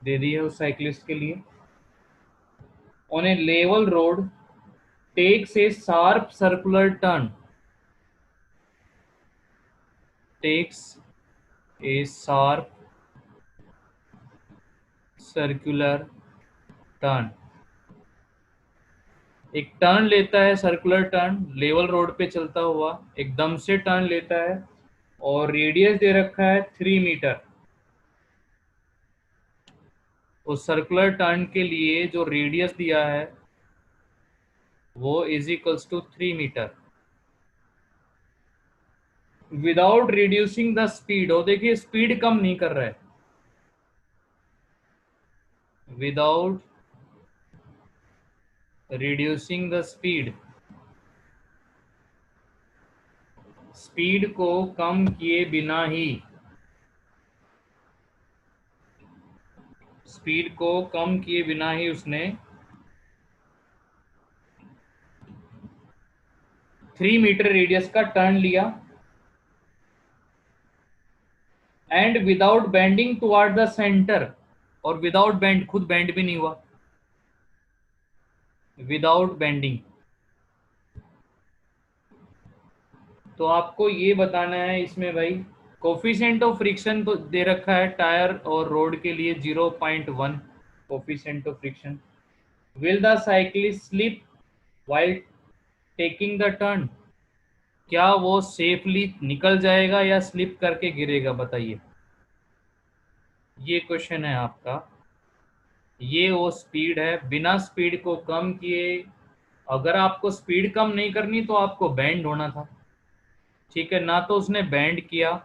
दे दी है उस साइक्लिस्ट के लिए। On a level road takes a sharp circular turn, takes a sharp circular turn एक टर्न लेता है, सर्कुलर टर्न, लेवल रोड पे चलता हुआ एकदम से टर्न लेता है, और रेडियस दे रखा है 3 मीटर। उस सर्कुलर टर्न के लिए जो रेडियस दिया है वो is equals to 3 metre. Without reducing the speed, और देखिए स्पीड कम नहीं कर रहा है, without reducing the speed, speed को कम किए बिना ही, स्पीड को कम किए बिना ही उसने 3 मीटर रेडियस का टर्न लिया, and without bending toward the centre, और विदाउट बेंड, खुद बेंड भी नहीं हुआ, विदाउट बेंडिंग। तो आपको ये बताना है इसमें भाई, कोफिशिएंट ऑफ फ्रिक्शन तो दे रखा है टायर और रोड के लिए 0.1 coefficient of friction. Will the cyclist slip while taking the turn, क्या वो सेफली निकल जाएगा या स्लिप करके गिरेगा, बताइए। ये क्वेश्चन है आपका। ये वो स्पीड है, बिना स्पीड को कम किए, अगर आपको स्पीड कम नहीं करनी तो आपको बैंड होना था, ठीक है, ना तो उसने बैंड किया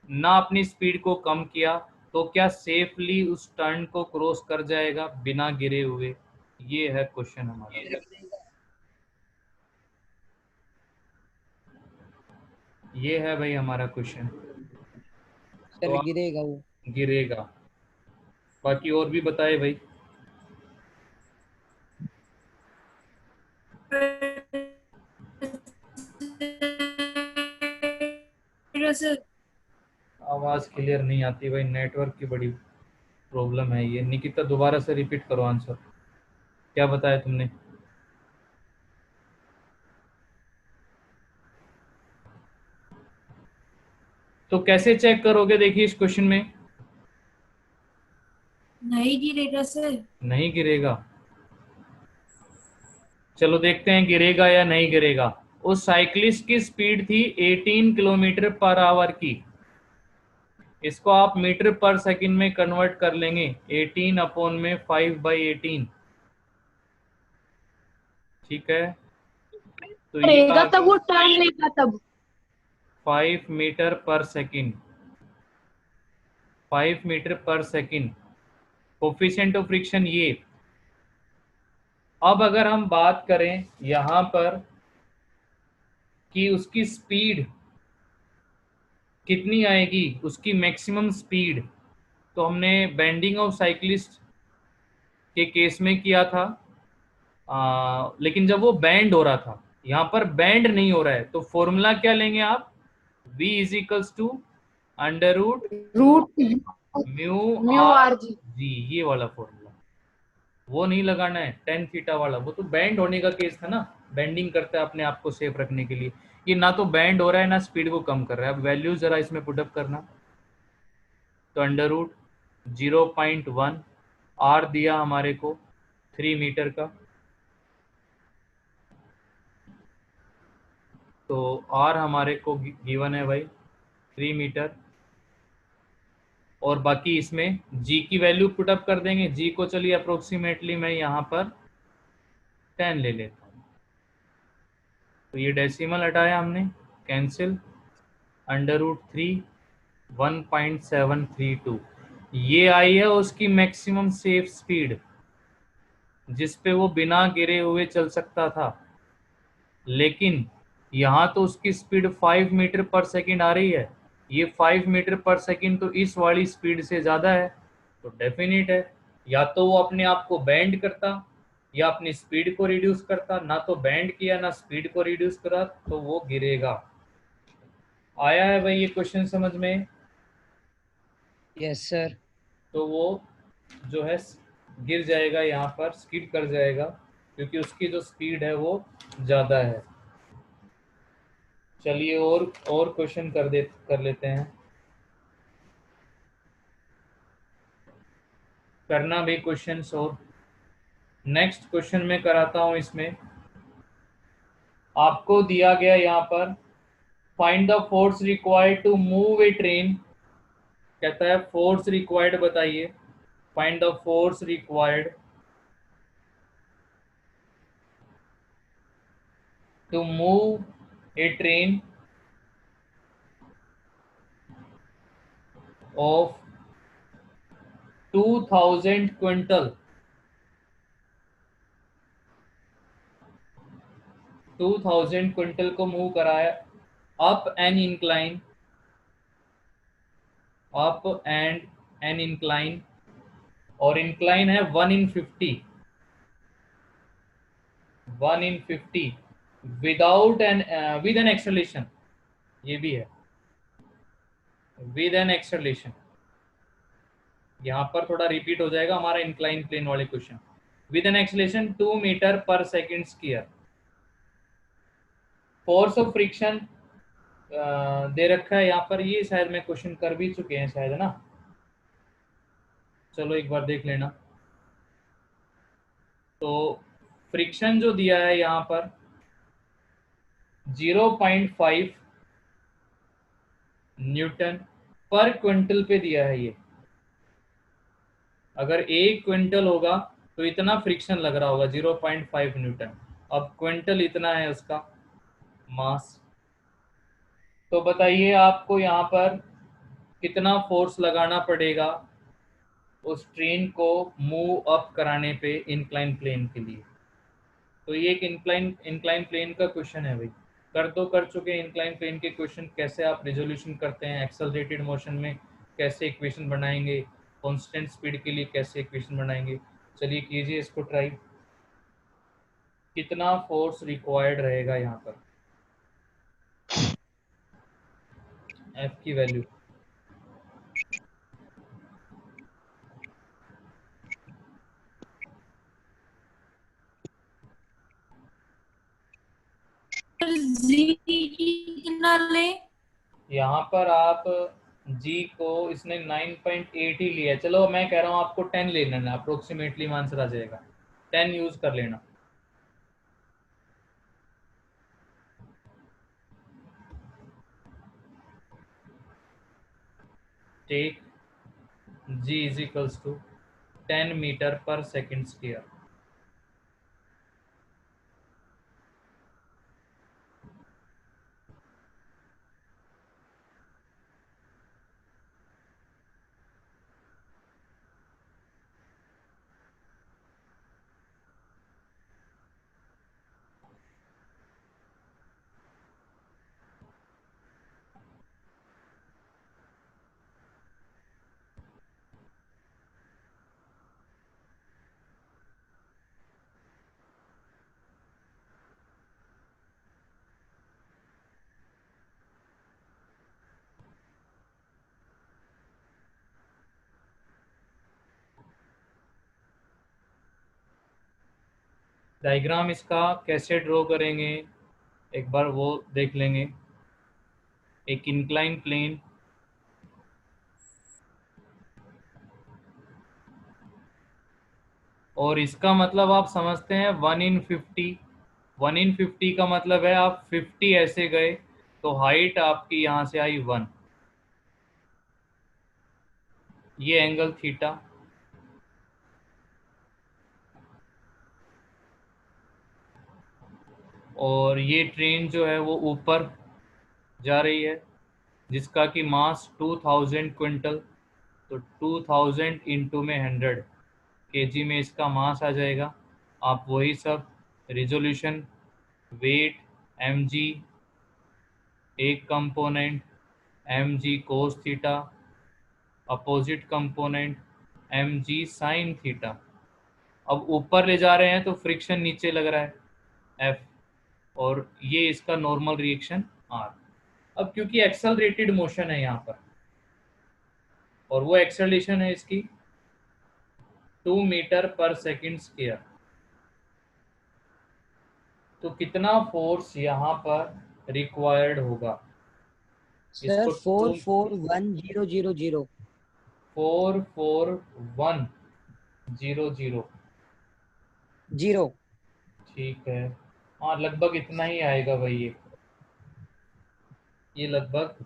ना अपनी स्पीड को कम किया, तो क्या सेफली उस टर्न को क्रॉस कर जाएगा बिना गिरे हुए? ये है क्वेश्चन हमारा, ये है भाई हमारा क्वेश्चन। सर तो गिरेगा वो। गिरेगा, बाकी और भी बताए भाई। आवाज क्लियर नहीं आती भाई, नेटवर्क की बड़ी प्रॉब्लम है ये। निकिता दोबारा से रिपीट करो आंसर, क्या बताया तुमने? तो कैसे चेक करोगे, देखिए इस क्वेश्चन में नहीं गिरेगा सर। नहीं गिरेगा। चलो देखते हैं गिरेगा या नहीं गिरेगा। उस साइक्लिस्ट की स्पीड थी 18 किलोमीटर पर आवर की, इसको आप मीटर पर सेकंड में कन्वर्ट कर लेंगे, 18 अपॉन में 5/18, ठीक है। तो ये रहेगा तब वो टर्न लेगा तब 5 मीटर पर सेकंड, 5 मीटर पर सेकंड कोफिशिएंट ऑफ फ्रिक्शन ये। अब अगर हम बात करें यहां पर कि उसकी स्पीड कितनी आएगी, उसकी मैक्सिमम स्पीड, तो हमने बेंडिंग ऑफ साइक्लिस्ट के केस में किया था, लेकिन जब वो बैंड हो रहा था, यहाँ पर बैंड नहीं हो रहा है, तो फॉर्मूला क्या लेंगे आप, v is equals to under root mu R G, ये वाला फॉर्मूला। वो नहीं लगाना है टेन थीटा वाला, वो तो बैंड होने का केस था ना, बेंडिंग करता है अपने आप को सेफ रखने के लिए। ये ना तो बैंड हो रहा है ना स्पीड को कम कर रहा है। अब वैल्यू जरा इसमें पुटअप करना, तो अंडर रूट 0.1 आर दिया हमारे को 3 मीटर का, तो आर हमारे को गिवन है भाई 3 मीटर, और बाकी इसमें जी की वैल्यू पुटअप कर देंगे। जी को चलिए अप्रोक्सीमेटली मैं यहाँ पर 10 ले लेता हूँ, तो ये डेसिमल हटाया हमने, कैंसिल, अंडर रूट 3 1.732, ये आई है उसकी मैक्सिमम सेफ स्पीड जिस पे वो बिना गिरे हुए चल सकता था। लेकिन यहाँ तो उसकी स्पीड 5 मीटर पर सेकंड आ रही है, ये 5 मीटर पर सेकंड तो इस वाली स्पीड से ज़्यादा है, तो डेफिनेट है या तो वो अपने आप को बैंड करता या अपनी स्पीड को रिड्यूस करता, ना तो बैंड किया ना स्पीड को रिड्यूस करा, तो वो गिरेगा। आया है भाई ये क्वेश्चन समझ में? Yes sir. तो वो जो है गिर जाएगा, यहाँ पर स्किड कर जाएगा, क्योंकि उसकी जो स्पीड है वो ज़्यादा है। चलिए और क्वेश्चन कर लेते हैं, करना भी क्वेश्चंस। और नेक्स्ट क्वेश्चन में कराता हूं इसमें आपको दिया गया यहाँ पर find the force required to move a train, कहता है फोर्स रिक्वायर्ड बताइए, find the force required to move a train of 2000 quintal 2000 quintal को मूव कराया up an incline, up and an incline, और इंक्लाइन है 1/50 without an with an acceleration, ये भी है विद एन एक्सेलरेशन, यहां पर थोड़ा रिपीट हो जाएगा हमारा इंक्लाइन प्लेन वाले question, with an acceleration 2 metre per second square, force of friction दे रखा है यहाँ पर, ये शायद मैं क्वेश्चन कर भी चुके हैं शायद, है ना, चलो एक बार देख लेना। तो फ्रिक्शन जो दिया है यहाँ पर 0.5 न्यूटन पर क्विंटल पे दिया है ये, अगर 1 क्विंटल होगा तो इतना फ्रिक्शन लग रहा होगा 0.5 न्यूटन, अब क्विंटल इतना है उसका मास, तो बताइए आपको यहाँ पर कितना फोर्स लगाना पड़ेगा उस ट्रेन को मूव अप कराने पे इंक्लाइन प्लेन के लिए। तो ये एक इंक्लाइन प्लेन का क्वेश्चन है भाई, कर चुके इंक्लाइन प्लेन के क्वेश्चन, कैसे आप रिजोल्यूशन करते हैं, एक्सेलरेटेड मोशन में कैसे इक्वेशन बनाएंगे, कांस्टेंट स्पीड के लिए कैसे इक्वेशन बनाएंगे। चलिए कीजिए इसको ट्राई, कितना फोर्स रिक्वायर्ड रहेगा यहाँ पर, एफ की वैल्यू जी कितना ले, यहाँ पर आप जी को इसने 9.8 ही लिया है, चलो मैं कह रहा हूँ आपको 10 ले लेना, अप्रोक्सीमेटली आंसर आ जाएगा, 10 यूज कर लेना। Take G is equals to 10 metre per second square. Diagram इसका कैसे ड्रॉ करेंगे एक बार वो देख लेंगे। एक इंक्लाइन प्लेन, और इसका मतलब आप समझते हैं 1/50, 1/50 का मतलब है आप 50 ऐसे गए तो हाइट आपकी यहाँ से आई 1, ये एंगल थीटा, और ये ट्रेन जो है वो ऊपर जा रही है जिसका कि मास 2000 क्विंटल, तो 2000 इंटू में 100 केजी में इसका मास आ जाएगा। आप वही सब रिजोल्यूशन, वेट mg एक component, mg cos theta, opposite component mg sine theta. अब ऊपर ले जा रहे हैं तो फ्रिक्शन नीचे लग रहा है F, और ये इसका नॉर्मल रिएक्शन R। अब क्योंकि एक्सेलरेटेड मोशन है यहाँ पर और वो एक्सेलरेशन है इसकी 2 मीटर पर सेकेंड स्क्वायर, तो कितना फोर्स यहाँ पर रिक्वायर्ड होगा? Sir 441000 44100 zero. ठीक है, हाँ लगभग इतना ही आएगा भाई, ये लगभग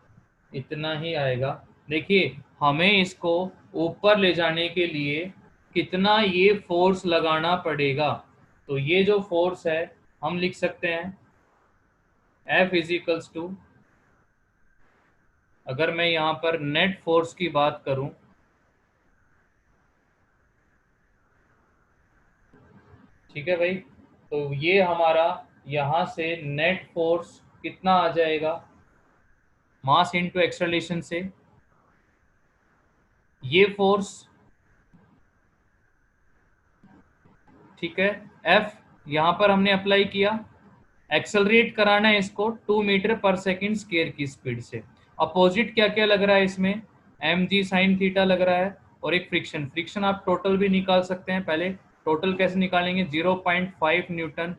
इतना ही आएगा। देखिए हमें इसको ऊपर ले जाने के लिए कितना ये फोर्स लगाना पड़ेगा, तो ये जो फोर्स है हम लिख सकते हैं F इज इक्वल्स टू, अगर मैं यहाँ पर नेट फोर्स की बात करूं, ठीक है भाई, तो ये हमारा यहाँ से नेट फोर्स कितना आ जाएगा, मास इनटू एक्सेलरेशन से ये फोर्स, ठीक है। F यहाँ पर हमने अप्लाई किया, एक्सेलरेट कराना है इसको 2 मीटर पर सेकंड स्क्वायर की स्पीड से। अपोजिट क्या क्या लग रहा है इसमें, mg साइन थीटा लग रहा है, और एक फ्रिक्शन, फ्रिक्शन आप टोटल भी निकाल सकते हैं। पहले टोटल कैसे निकालेंगे, 0.5 न्यूटन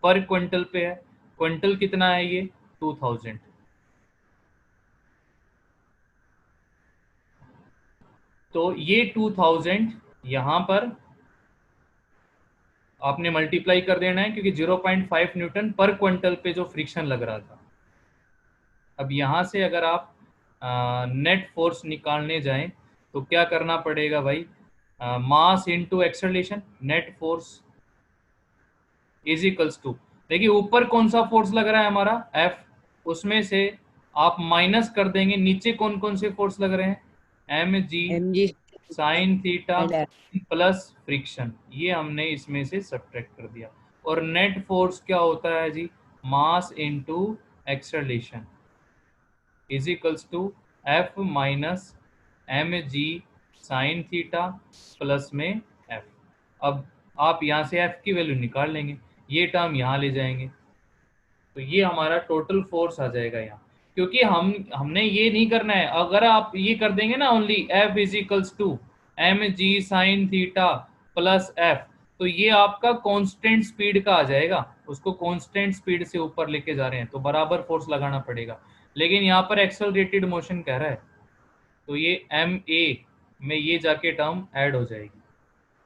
पर क्विंटल पे है, क्विंटल कितना है ये 2000, तो ये 2000 यहाँ पर आपने मल्टीप्लाई कर देना है, क्योंकि 0.5 न्यूटन पर क्विंटल पे जो फ्रिक्शन लग रहा था। अब यहाँ से अगर आप नेट फोर्स निकालने जाएं तो क्या करना पड़ेगा भाई, mass into acceleration, net force is equals to, देखिए ऊपर कौन सा फोर्स लग रहा है हमारा F, उसमें से आप माइनस कर देंगे नीचे कौन कौन से फोर्स लग रहे हैं, mg sine theta plus friction, ये हमने इसमें से सब्ट्रैक्ट कर दिया। और नेट फोर्स क्या होता है जी, mass into acceleration is equals to F minus mg sine theta plus में F। अब आप यहाँ से F की वैल्यू निकाल लेंगे, ये टर्म यहाँ ले जाएंगे, तो ये हमारा टोटल फोर्स आ जाएगा यहाँ। क्योंकि हमने ये नहीं करना है, अगर आप ये कर देंगे ना only F is equals to mg sine theta plus F, तो ये आपका कांस्टेंट स्पीड का आ जाएगा, उसको कांस्टेंट स्पीड से ऊपर लेके जा रहे हैं तो बराबर फोर्स लगाना पड़ेगा। लेकिन यहाँ पर एक्सेलरेटेड मोशन कह रहा है, तो ये ma में ये जाके टर्म ऐड हो जाएगी,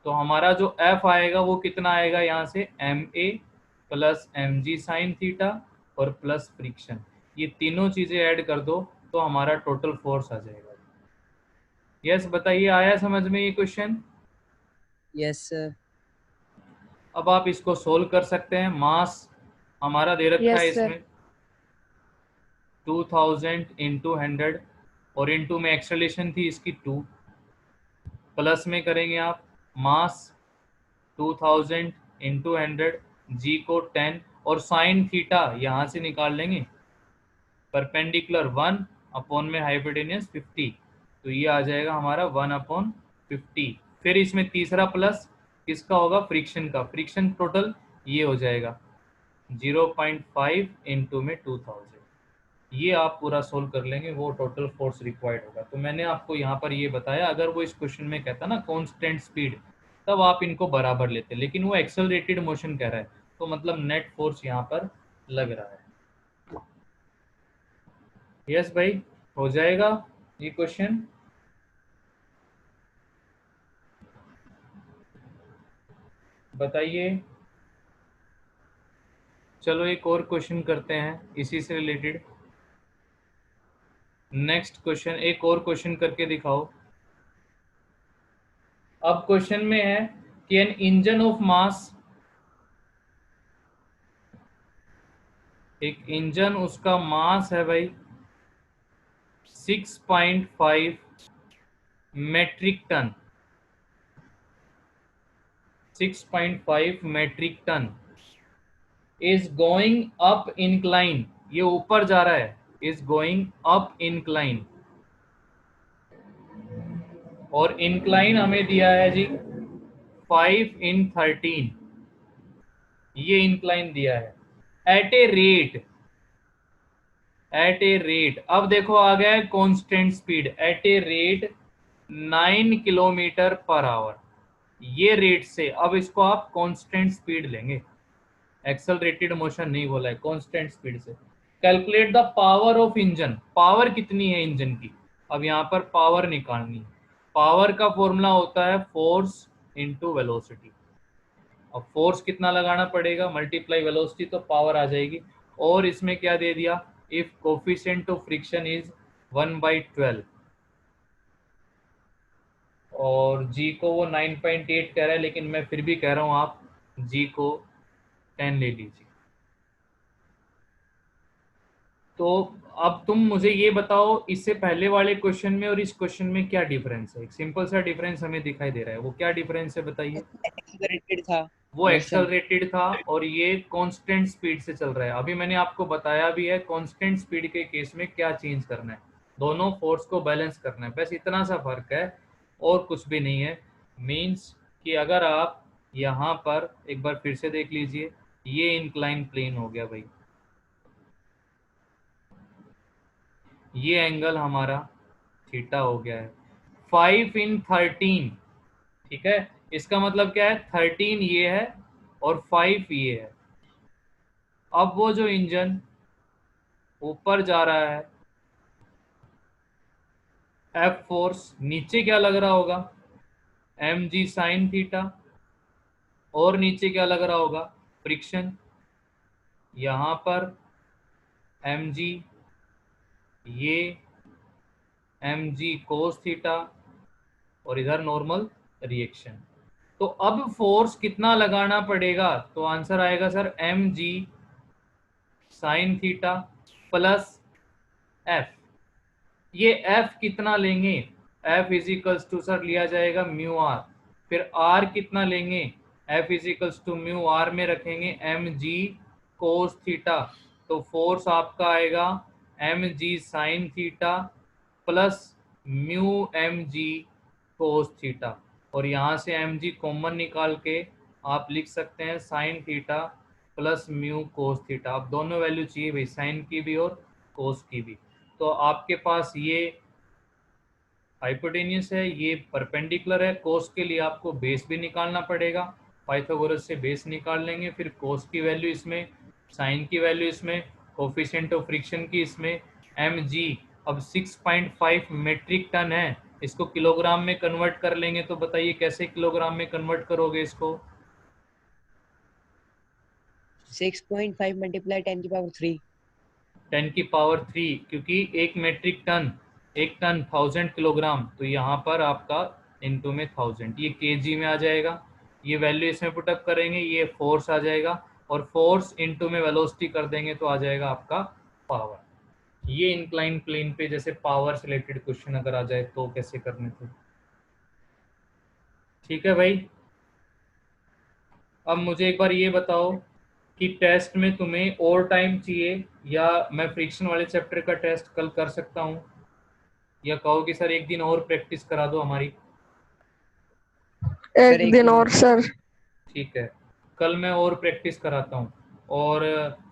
तो हमारा जो F आएगा वो कितना आएगा, यहाँ से ma plus mg sine theta और प्लस फ्रिक्शन, ये तीनों चीजें ऐड कर दो तो हमारा टोटल फोर्स आ जाएगा। यस बताइए, आया समझ में ये क्वेश्चन? Yes sir. अब आप इसको सोल्व कर सकते हैं। मास हमारा दे रखा है इसमें 2000 इंटू 100, और इंटू में एक्सेलरेशन थी इसकी 2, प्लस में करेंगे आप मास 2000 इंटू 100, जी को 10, और साइन थीटा यहाँ से निकाल लेंगे, परपेंडिकुलर 1 अपॉन में हाइपोटेन्यूस 50, तो ये आ जाएगा हमारा 1/50। फिर इसमें तीसरा प्लस किसका होगा, फ्रिक्शन का, फ्रिक्शन टोटल ये हो जाएगा 0.5 इंटू में 2000, ये आप पूरा सोल्व कर लेंगे, वो टोटल फोर्स रिक्वायर्ड होगा। तो मैंने आपको यहाँ पर ये बताया, अगर वो इस क्वेश्चन में कहता ना कांस्टेंट स्पीड, तब आप इनको बराबर लेते, लेकिन वो एक्सेलरेटेड मोशन कह रहा है, तो मतलब नेट फोर्स यहाँ पर लग रहा है। यस भाई, हो जाएगा ये क्वेश्चन? बताइए। चलो एक और क्वेश्चन करते हैं इसी से रिलेटेड। नेक्स्ट क्वेश्चन, एक और क्वेश्चन करके दिखाओ। अब क्वेश्चन में है कि एन इंजन ऑफ मास, एक इंजन उसका मास है भाई 6.5 metric tonne, 6.5 metric tonne is going up incline, ये ऊपर जा रहा है, इज गोइंग अप इंक्लाइन, और इंक्लाइन हमें दिया है जी 5/13, ये इंक्लाइन दिया है एट ए रेट, अब देखो आ गया है constant speed, eight a rate 9 kilometre per hour, ये रेट से, अब इसको आप कांस्टेंट स्पीड लेंगे, एक्सेलरेटेड मोशन नहीं बोला है, कांस्टेंट स्पीड से। Calculate the power of engine, power कितनी है इंजन की, अब यहाँ पर पावर निकालनी है। पावर का फॉर्मूला होता है फोर्स इनटू वेलोसिटी। अब फोर्स कितना लगाना पड़ेगा, मल्टीप्लाई वेलोसिटी, तो पावर आ जाएगी। और इसमें क्या दे दिया, if coefficient of friction is 1/12 और जी को वो 9.8 कह रहा है, लेकिन मैं फिर भी कह रहा हूं आप जी को 10 ले लीजिए। तो अब तुम मुझे ये बताओ, इससे पहले वाले क्वेश्चन में और इस क्वेश्चन में क्या डिफरेंस है। एक सिंपल सा डिफरेंस हमें दिखाई दे रहा है, वो क्या डिफरेंस है बताइए। एक्सेलरेटेड था, वो मोशन। एक्सेलरेटेड था और ये कांस्टेंट स्पीड से चल रहा है। अभी मैंने आपको बताया भी है कांस्टेंट स्पीड के केस में क्या चेंज करना है, दोनों फोर्स को बैलेंस करना है, बस इतना सा फर्क है और कुछ भी नहीं है। मींस कि अगर आप यहाँ पर एक बार फिर से देख लीजिए, ये इंक्लाइन प्लेन हो गया भाई, ये एंगल हमारा थीटा हो गया है 5 in 13, ठीक है। इसका मतलब क्या है, 13 ये है और 5 ये है। अब वो जो इंजन ऊपर जा रहा है, एफ फोर्स, नीचे क्या लग रहा होगा, mg साइन थीटा, और नीचे क्या लग रहा होगा, फ्रिक्शन। यहाँ पर mg, ये mg कोस थीटा, और इधर नॉर्मल रिएक्शन। तो अब फोर्स कितना लगाना पड़ेगा, तो आंसर आएगा sir mg sine theta plus f। ये f कितना लेंगे, f इजिकल्स टू सर लिया जाएगा म्यू आर, फिर r कितना लेंगे, f is equals to mu R में रखेंगे mg कोस थीटा। तो फोर्स आपका आएगा mg sine theta plus mu mg cos theta, और यहाँ से mg कॉमन निकाल के आप लिख सकते हैं sign theta plus mu cos theta. आप दोनों वैल्यू चाहिए भाई, साइन की भी और कोस की भी। तो आपके पास ये हाइपोटेन्यूस है, ये परपेंडिकुलर है। कोस के लिए आपको बेस भी निकालना पड़ेगा, पाइथागोरस से बेस निकाल लेंगे, फिर कोस की वैल्यू इसमें, साइन की वैल्यू इसमें, कोफिशिएंट ऑफ फ्रिक्शन की इसमें, mg अब 6.5 मेट्रिक टन है, इसको किलोग्राम में कन्वर्ट कर लेंगे। तो बताइए कैसे किलोग्राम में कन्वर्ट करोगे इसको। 6.5 मल्टीप्लाई 10 की पावर 3। 10 की पावर 3, क्योंकि एक मेट्रिक टन, एक टन 1000 किलोग्राम, तो यहाँ पर आपका इनटू में 1000, ये केजी में आ जाएगा। ये वैल्यू इसमें पुटअप करेंगे, ये फोर्स आ जाएगा, और फोर्स इनटू में वेलोसिटी कर देंगे तो आ जाएगा आपका पावर। ये इंक्लाइन प्लेन पे जैसे पावर से रिलेटेड क्वेश्चन अगर आ जाए तो कैसे करने थे, ठीक है भाई। अब मुझे एक बार ये बताओ कि टेस्ट में तुम्हें और टाइम चाहिए, या मैं फ्रिक्शन वाले चैप्टर का टेस्ट कल कर सकता हूँ, या कहो कि सर एक दिन और प्रैक्टिस करा दो हमारी। एक दिन और सर। ठीक है, कल मैं और प्रैक्टिस कराता हूँ। और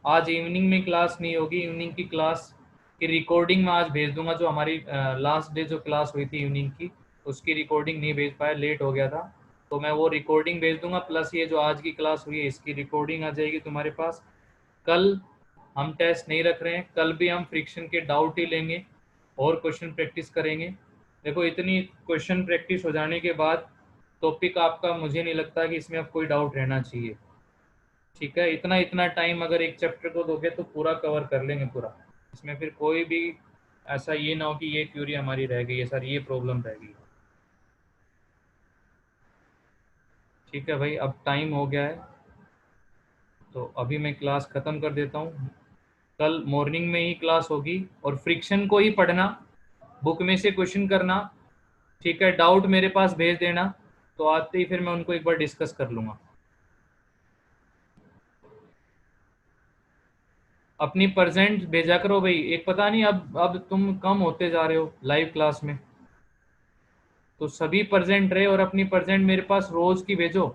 आज इवनिंग में क्लास नहीं होगी, इवनिंग की क्लास की रिकॉर्डिंग मैं आज भेज दूंगा। जो हमारी लास्ट डे जो क्लास हुई थी इवनिंग की, उसकी रिकॉर्डिंग नहीं भेज पाया, लेट हो गया था, तो मैं वो रिकॉर्डिंग भेज दूंगा। प्लस ये जो आज की क्लास हुई है इसकी रिकॉर्डिंग आ जाएगी तुम्हारे पास। कल हम टेस्ट नहीं रख रहे हैं, कल भी हम फ्रिक्शन के डाउट ही लेंगे और क्वेश्चन प्रैक्टिस करेंगे। देखो इतनी क्वेश्चन प्रैक्टिस हो जाने के बाद टॉपिक आपका मुझे नहीं लगता कि इसमें अब कोई डाउट रहना चाहिए, ठीक है। इतना टाइम अगर एक चैप्टर को दोगे तो पूरा कवर कर लेंगे पूरा, इसमें फिर कोई भी ऐसा ये ना हो कि ये क्यूरी हमारी रह गई है सर, ये प्रॉब्लम रह गई, ठीक है भाई। अब टाइम हो गया है तो अभी मैं क्लास ख़त्म कर देता हूँ। कल मॉर्निंग में ही क्लास होगी, और फ्रिक्शन को ही पढ़ना, बुक में से क्वेश्चन करना, ठीक है। डाउट मेरे पास भेज देना, तो आते ही फिर मैं उनको एक बार डिस्कस कर लूँगा। अपनी प्रेजेंट भेजा करो भाई। एक पता नहीं अब तुम कम होते जा रहे हो लाइव क्लास में, तो सभी प्रेजेंट रहे और अपनी प्रेजेंट मेरे पास रोज की भेजो।